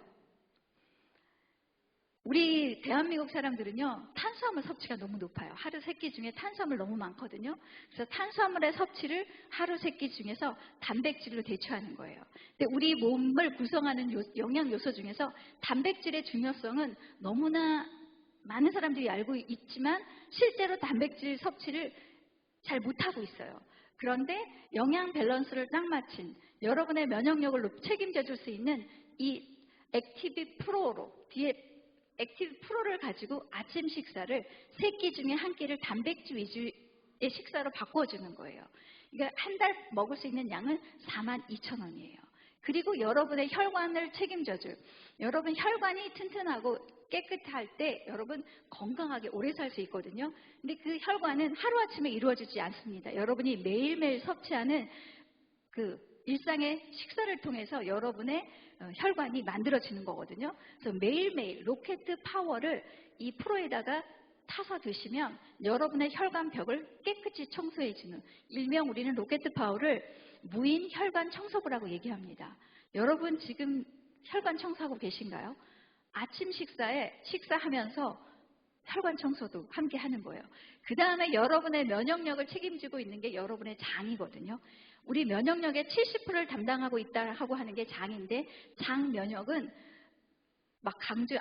우리 대한민국 사람들은요, 탄수화물 섭취가 너무 높아요. 하루 3끼 중에 탄수화물 너무 많거든요. 그래서 탄수화물의 섭취를 하루 3끼 중에서 단백질로 대체하는 거예요. 근데 우리 몸을 구성하는 영양 요소 중에서 단백질의 중요성은 너무나 많은 사람들이 알고 있지만 실제로 단백질 섭취를 잘 못하고 있어요. 그런데 영양 밸런스를 딱 맞춘, 여러분의 면역력을 책임져 줄 수 있는 이 액티비 프로를 가지고 아침 식사를 3끼 중에 1끼를 단백질 위주의 식사로 바꿔주는 거예요. 그러니까 한 달 먹을 수 있는 양은 42,000원이에요. 그리고 여러분의 혈관을 책임져줄, 여러분 혈관이 튼튼하고 깨끗할 때 여러분 건강하게 오래 살 수 있거든요. 근데 그 혈관은 하루아침에 이루어지지 않습니다. 여러분이 매일매일 섭취하는 그 일상의 식사를 통해서 여러분의 혈관이 만들어지는 거거든요. 그래서 매일매일 로켓 파워를 이 프로에다가 타서 드시면 여러분의 혈관벽을 깨끗이 청소해주는, 일명 우리는 로켓파워를 무인 혈관 청소부라고 얘기합니다. 여러분 지금 혈관 청소하고 계신가요? 아침 식사하면서 혈관 청소도 함께 하는 거예요. 그 다음에 여러분의 면역력을 책임지고 있는 게 여러분의 장이거든요. 우리 면역력의 70%를 담당하고 있다고 하는 게 장인데, 장 면역은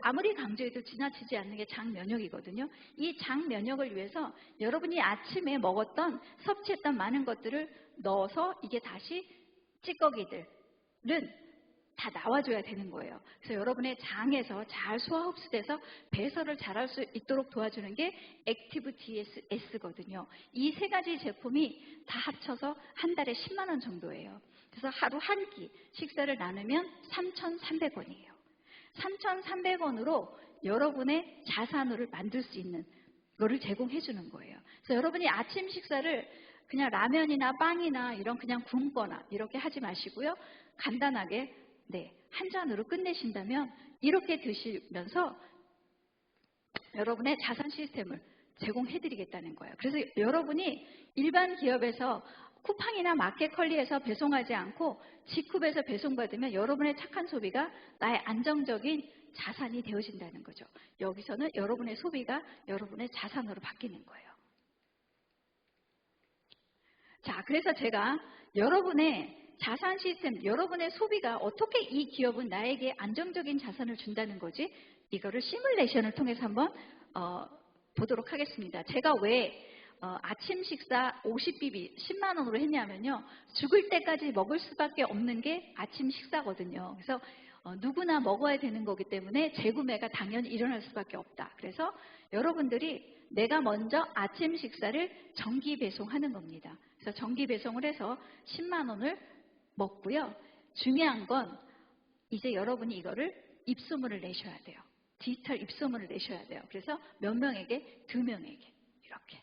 아무리 강조해도 지나치지 않는 게 장 면역이거든요. 이 장 면역을 위해서 여러분이 아침에 먹었던, 섭취했던 많은 것들을 넣어서 이게 다시 찌꺼기들은 다 나와줘야 되는 거예요. 그래서 여러분의 장에서 잘 소화 흡수돼서 배설을 잘할 수 있도록 도와주는 게 액티브 DSS거든요. 이 세 가지 제품이 다 합쳐서 한 달에 10만 원 정도예요. 그래서 하루 한 끼 식사를 나누면 3,300원이에요. 3,300원으로 여러분의 자산으로 만들 수 있는 거를 제공해 주는 거예요. 그래서 여러분이 아침 식사를 그냥 라면이나 빵이나 이런 그냥 굶거나 이렇게 하지 마시고요. 간단하게 한 잔으로 끝내신다면 이렇게 드시면서 여러분의 자산 시스템을 제공해 드리겠다는 거예요. 그래서 여러분이 일반 기업에서 쿠팡이나 마켓컬리에서 배송하지 않고 직kup에서 배송받으면 여러분의 착한 소비가 나의 안정적인 자산이 되어진다는 거죠. 여기서는 여러분의 소비가 여러분의 자산으로 바뀌는 거예요. 자, 그래서 제가 여러분의 자산 시스템, 여러분의 소비가 어떻게 이 기업은 나에게 안정적인 자산을 준다는 거지? 이거를 시뮬레이션을 통해서 한번 보도록 하겠습니다. 제가 왜 아침 식사 50BB 10만 원으로 했냐면요. 죽을 때까지 먹을 수밖에 없는 게 아침 식사거든요. 그래서 누구나 먹어야 되는 거기 때문에 재구매가 당연히 일어날 수밖에 없다. 그래서 여러분들이 내가 먼저 아침 식사를 정기 배송하는 겁니다. 그래서 정기 배송을 해서 10만 원을 먹고요. 중요한 건 이제 여러분이 이거를 입소문을 내셔야 돼요. 디지털 입소문을 내셔야 돼요. 그래서 몇 명에게? 2명에게 이렇게.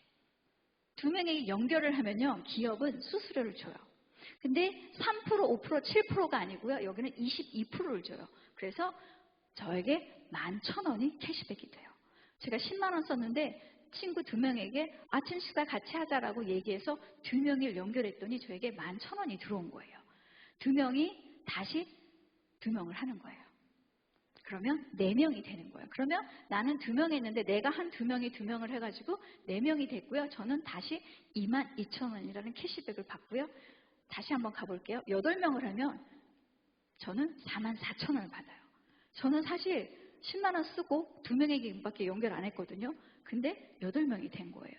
2명에게 연결을 하면요. 기업은 수수료를 줘요. 근데 3%, 5%, 7%가 아니고요. 여기는 22%를 줘요. 그래서 저에게 11,000원이 캐시백이 돼요. 제가 10만 원 썼는데 친구 2명에게 아침 식사 같이 하자라고 얘기해서 2명을 연결했더니 저에게 11,000원이 들어온 거예요. 2명이 다시 2명을 하는 거예요. 그러면 4명이 되는 거예요. 그러면 나는 2명 했는데 내가 한 2명이 2명을 해가지고 4명이 됐고요. 저는 다시 22,000원이라는 캐시백을 받고요. 다시 한번 가볼게요. 8명을 하면 저는 44,000원을 받아요. 저는 사실 10만 원 쓰고 2명에게밖에 연결 안 했거든요. 근데 8명이 된 거예요.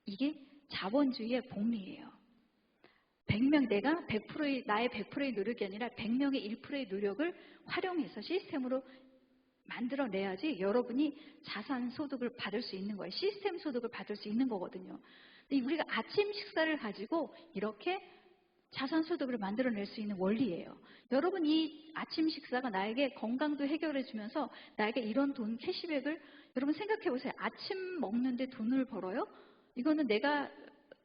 이게 자본주의의 복리예요. 100명, 내가 100%의, 나의 100%의 노력이 아니라 100명의 1%의 노력을 활용해서 시스템으로 만들어내야지 여러분이 자산 소득을 받을 수 있는 거예요. 시스템 소득을 받을 수 있는 거거든요. 근데 우리가 아침 식사를 가지고 이렇게 자산 소득을 만들어낼 수 있는 원리예요. 여러분 이 아침 식사가 나에게 건강도 해결해 주면서 나에게 이런 돈 캐시백을 여러분 생각해 보세요. 아침 먹는데 돈을 벌어요? 이거는 내가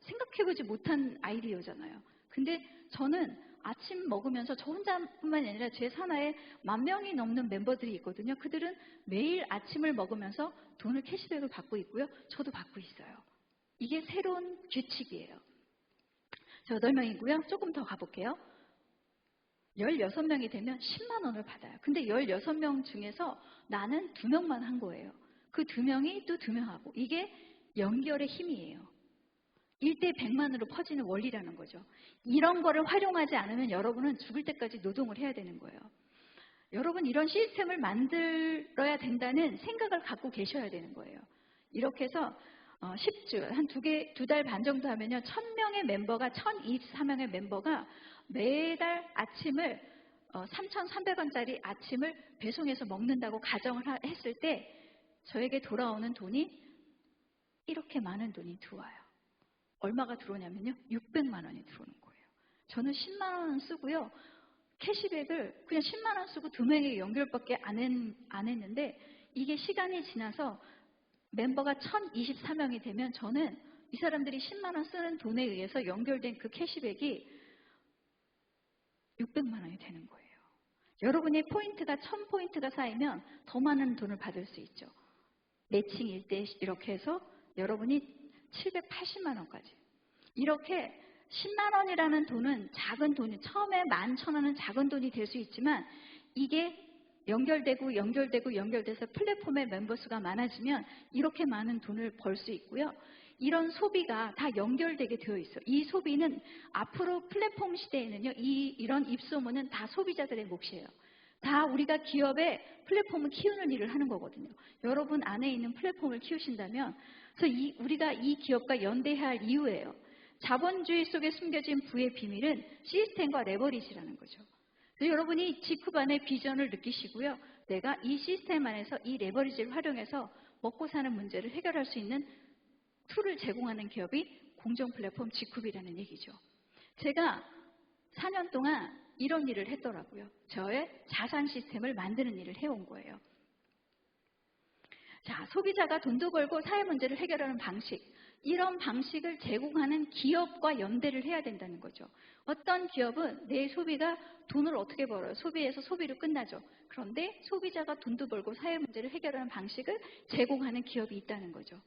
생각해보지 못한 아이디어잖아요. 근데 저는 아침 먹으면서 저 혼자뿐만이 아니라 제 산하에 10,000명이 넘는 멤버들이 있거든요. 그들은 매일 아침을 먹으면서 돈을 캐시백을 받고 있고요. 저도 받고 있어요. 이게 새로운 규칙이에요. 저 8명이고요. 조금 더 가볼게요. 16명이 되면 10만 원을 받아요. 근데 16명 중에서 나는 2명만 한 거예요. 그 2명이 또 2명하고. 이게 연결의 힘이에요. 1대 100만으로 퍼지는 원리라는 거죠. 이런 거를 활용하지 않으면 여러분은 죽을 때까지 노동을 해야 되는 거예요. 여러분 이런 시스템을 만들어야 된다는 생각을 갖고 계셔야 되는 거예요. 이렇게 해서 10주, 한 2달 반 정도 하면요. 1,000명의 멤버가, 1,024명의 멤버가 매달 아침을 3,300원짜리 아침을 배송해서 먹는다고 가정을 했을 때 저에게 돌아오는 돈이 이렇게 많은 돈이 들어와요. 얼마가 들어오냐면요. 600만 원이 들어오는 거예요. 저는 10만 원 쓰고요. 캐시백을 그냥 10만 원 쓰고 2명에게 연결밖에 안 했는데 이게 시간이 지나서 멤버가 1,024명이 되면 저는 이 사람들이 10만 원 쓰는 돈에 의해서 연결된 그 캐시백이 600만 원이 되는 거예요. 여러분의 포인트가 1,000포인트가 쌓이면 더 많은 돈을 받을 수 있죠. 매칭 1대 이렇게 해서 여러분이 780만 원까지. 이렇게 10만 원이라는 돈은 작은 돈이, 처음에 11,000원은 작은 돈이 될 수 있지만 이게 연결돼서 플랫폼의 멤버 수가 많아지면 이렇게 많은 돈을 벌 수 있고요. 이런 소비가 다 연결되게 되어 있어요. 이 소비는 앞으로 플랫폼 시대에는요, 이런 입소문은 다 소비자들의 몫이에요. 다 우리가 기업의 플랫폼을 키우는 일을 하는 거거든요. 여러분 안에 있는 플랫폼을 키우신다면, 그래서 우리가 이 기업과 연대해야 할 이유예요. 자본주의 속에 숨겨진 부의 비밀은 시스템과 레버리지라는 거죠. 여러분이 G급 안의 비전을 느끼시고요. 내가 이 시스템 안에서 이 레버리지를 활용해서 먹고 사는 문제를 해결할 수 있는 툴을 제공하는 기업이 공정 플랫폼 G급이라는 얘기죠. 제가 4년 동안 이런 일을 했더라고요. 저의 자산 시스템을 만드는 일을 해온 거예요. 자, 소비자가 돈도 벌고 사회 문제를 해결하는 방식, 이런 방식을 제공하는 기업과 연대를 해야 된다는 거죠. 어떤 기업은 내 소비가 돈을 어떻게 벌어요? 소비에서 소비로 끝나죠. 그런데 소비자가 돈도 벌고 사회 문제를 해결하는 방식을 제공하는 기업이 있다는 거죠.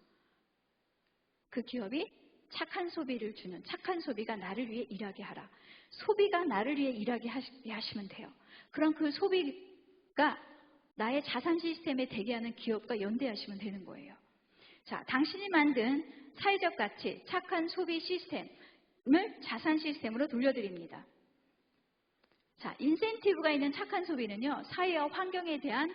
그 기업이 착한 소비를 주는, 착한 소비가 나를 위해 일하게 하라. 소비가 나를 위해 일하게 하시면 돼요. 그럼 그 소비가 나의 자산 시스템에 대기하는 기업과 연대하시면 되는 거예요. 자, 당신이 만든 사회적 가치, 착한 소비 시스템을 자산 시스템으로 돌려드립니다. 자, 인센티브가 있는 착한 소비는요, 사회와 환경에 대한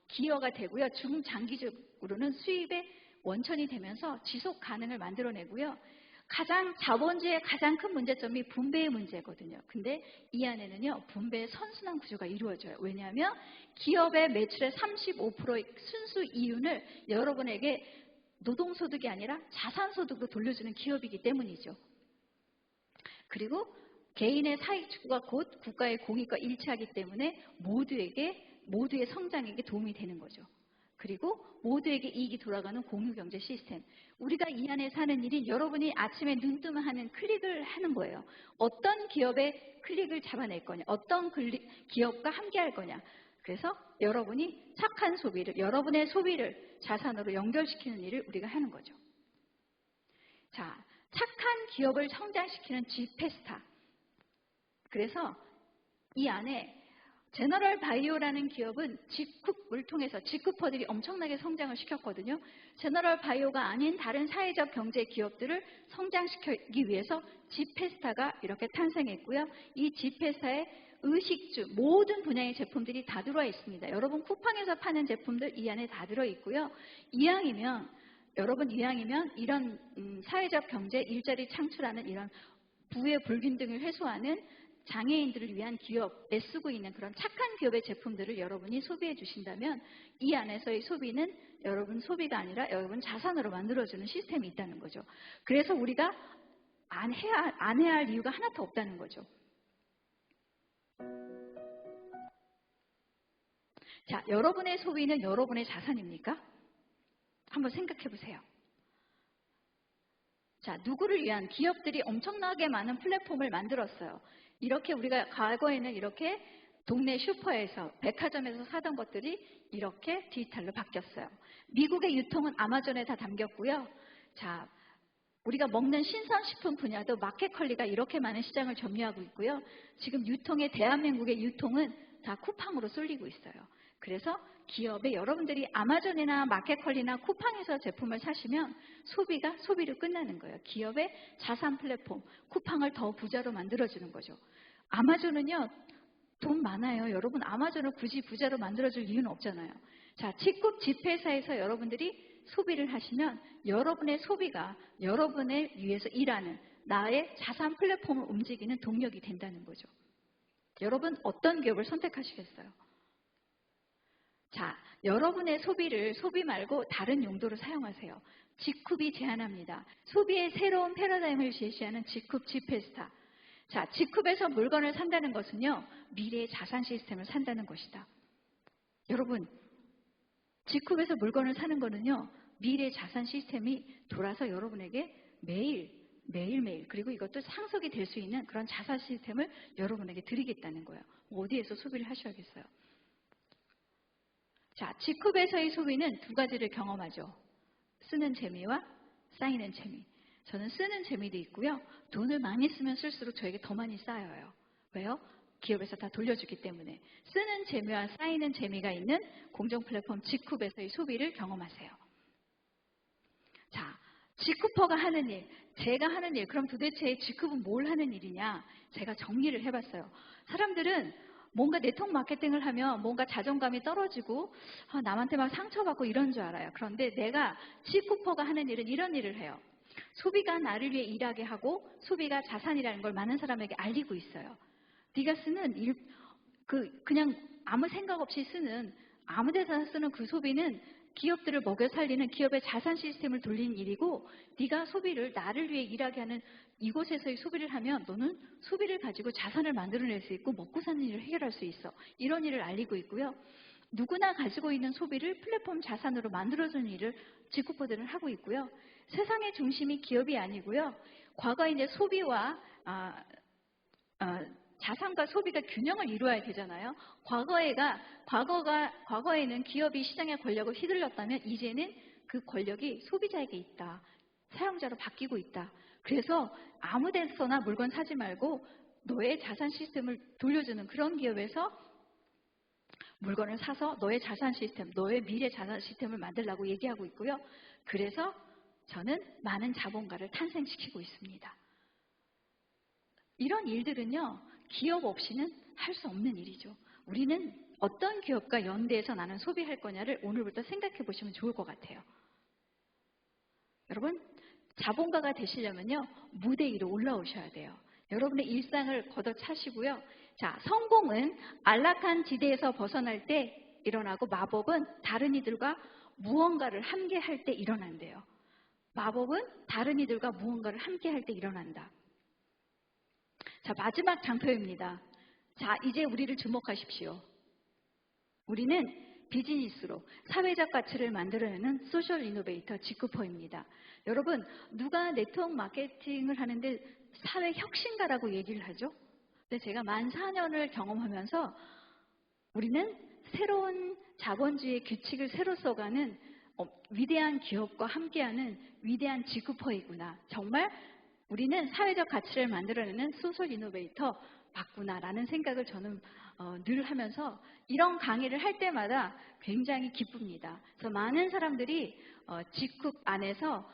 기여가 되고요. 중장기적으로는 수입의 원천이 되면서 지속 가능을 만들어내고요. 자본주의의 가장 큰 문제점이 분배의 문제거든요. 근데 이 안에는요, 분배의 선순환 구조가 이루어져요. 왜냐하면 기업의 매출의 35%의 순수 이윤을 여러분에게 노동소득이 아니라 자산소득으로 돌려주는 기업이기 때문이죠. 그리고 개인의 사익 추구가 곧 국가의 공익과 일치하기 때문에 모두의 성장에게 도움이 되는 거죠. 그리고 모두에게 이익이 돌아가는 공유경제 시스템. 우리가 이 안에 사는 일이 여러분이 아침에 눈 뜨면 하는 클릭을 하는 거예요. 어떤 기업의 클릭을 잡아낼 거냐, 어떤 기업과 함께 할 거냐. 그래서 여러분이 착한 소비를, 여러분의 소비를 자산으로 연결시키는 일을 우리가 하는 거죠. 자, 착한 기업을 성장시키는 G페스타. 그래서 이 안에 제너럴 바이오라는 기업은 G급을 통해서 G급퍼들이 엄청나게 성장을 시켰거든요. 제너럴 바이오가 아닌 다른 사회적 경제 기업들을 성장시키기 위해서 G페스타가 이렇게 탄생했고요. 이 G페스타에 의식주, 모든 분야의 제품들이 다 들어와 있습니다. 여러분 쿠팡에서 파는 제품들 이 안에 다 들어있고요. 여러분 이왕이면 이런 사회적 경제, 일자리 창출하는 이런 부의 불균등을 해소하는 장애인들을 위한 기업에 쓰고 있는 그런 착한 기업의 제품들을 여러분이 소비해 주신다면 이 안에서의 소비는 여러분 소비가 아니라 여러분 자산으로 만들어주는 시스템이 있다는 거죠. 그래서 우리가 안 해야 할 이유가 하나도 없다는 거죠. 자, 여러분의 소비는 여러분의 자산입니까? 한번 생각해 보세요. 자, 누구를 위한 기업들이 엄청나게 많은 플랫폼을 만들었어요. 이렇게 우리가 과거에는 이렇게 동네 슈퍼에서 백화점에서 사던 것들이 이렇게 디지털로 바뀌었어요. 미국의 유통은 아마존에 다 담겼고요. 자, 우리가 먹는 신선식품 분야도 마켓컬리가 이렇게 많은 시장을 점유하고 있고요. 지금 대한민국의 유통은 다 쿠팡으로 쏠리고 있어요. 그래서 기업에 여러분들이 아마존이나 마켓컬리나 쿠팡에서 제품을 사시면 소비로 끝나는 거예요. 기업의 자산 플랫폼, 쿠팡을 더 부자로 만들어주는 거죠. 아마존은요, 돈 많아요. 여러분 아마존을 굳이 부자로 만들어줄 이유는 없잖아요. 자, G급 G회사에서 여러분들이 소비를 하시면 여러분의 소비가 여러분을 위해서 일하는 나의 자산 플랫폼을 움직이는 동력이 된다는 거죠. 여러분 어떤 기업을 선택하시겠어요? 자, 여러분의 소비를 소비 말고 다른 용도로 사용하세요. G급이 제안합니다. 소비의 새로운 패러다임을 제시하는 G급 G페스타. 자, G급에서 물건을 산다는 것은요, 미래의 자산 시스템을 산다는 것이다. 여러분, G급에서 물건을 사는 거는요, 미래의 자산 시스템이 돌아서 여러분에게 매일매일 그리고 이것도 상속이 될 수 있는 그런 자산 시스템을 여러분에게 드리겠다는 거예요. 어디에서 소비를 하셔야겠어요? 자, G컵에서의 소비는 두 가지를 경험하죠. 쓰는 재미와 쌓이는 재미. 저는 쓰는 재미도 있고요. 돈을 많이 쓰면 쓸수록 저에게 더 많이 쌓여요. 왜요? 기업에서 다 돌려주기 때문에. 쓰는 재미와 쌓이는 재미가 있는 공정 플랫폼 G컵에서의 소비를 경험하세요. 자, G쿠퍼가 하는 일, 제가 하는 일, 그럼 도대체 G컵은 뭘 하는 일이냐? 제가 정리를 해봤어요. 사람들은 뭔가 네트워크 마케팅을 하면 뭔가 자존감이 떨어지고 남한테 막 상처받고 이런 줄 알아요. 그런데 내가 G쿠퍼가 하는 일은 이런 일을 해요. 소비가 나를 위해 일하게 하고 소비가 자산이라는 걸 많은 사람에게 알리고 있어요. 네가 쓰는 그냥 아무 생각 없이 쓰는 아무 데서나 쓰는 그 소비는 기업들을 먹여 살리는 기업의 자산 시스템을 돌리는 일이고 네가 소비를 나를 위해 일하게 하는 이곳에서의 소비를 하면 너는 소비를 가지고 자산을 만들어낼 수 있고 먹고 사는 일을 해결할 수 있어. 이런 일을 알리고 있고요. 누구나 가지고 있는 소비를 플랫폼 자산으로 만들어주는 일을 G쿠퍼들은 하고 있고요. 세상의 중심이 기업이 아니고요. 과거에 이제 소비와 자산과 소비가 균형을 이루어야 되잖아요. 과거에는 기업이 시장의 권력을 휘둘렀다면 이제는 그 권력이 소비자에게 있다. 사용자로 바뀌고 있다. 그래서 아무 데서나 물건 사지 말고 너의 자산 시스템을 돌려주는 그런 기업에서 물건을 사서 너의 자산 시스템, 너의 미래 자산 시스템을 만들라고 얘기하고 있고요. 그래서 저는 많은 자본가를 탄생시키고 있습니다. 이런 일들은요. 기업 없이는 할 수 없는 일이죠. 우리는 어떤 기업과 연대해서 나는 소비할 거냐를 오늘부터 생각해 보시면 좋을 것 같아요. 여러분, 자본가가 되시려면요. 무대 위로 올라오셔야 돼요. 여러분의 일상을 걷어차시고요. 자, 성공은 안락한 지대에서 벗어날 때 일어나고 마법은 다른 이들과 무언가를 함께 할 때 일어난대요. 마법은 다른 이들과 무언가를 함께 할 때 일어난다. 자, 마지막 장표입니다. 자, 이제 우리를 주목하십시오. 우리는 비즈니스로 사회적 가치를 만들어내는 소셜 이노베이터 G쿠퍼입니다. 여러분, 누가 네트워크 마케팅을 하는데 사회 혁신가라고 얘기를 하죠? 근데 제가 만 4년을 경험하면서 우리는 새로운 자본주의 규칙을 새로 써가는 위대한 기업과 함께하는 위대한 G쿠퍼이구나. 정말 우리는 사회적 가치를 만들어내는 소셜 이노베이터 맞구나라는 생각을 저는 늘 하면서 이런 강의를 할 때마다 굉장히 기쁩니다. 그래서 많은 사람들이 G컵 안에서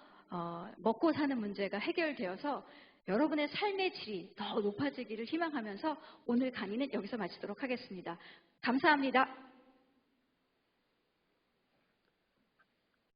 먹고 사는 문제가 해결되어서 여러분의 삶의 질이 더 높아지기를 희망하면서 오늘 강의는 여기서 마치도록 하겠습니다. 감사합니다.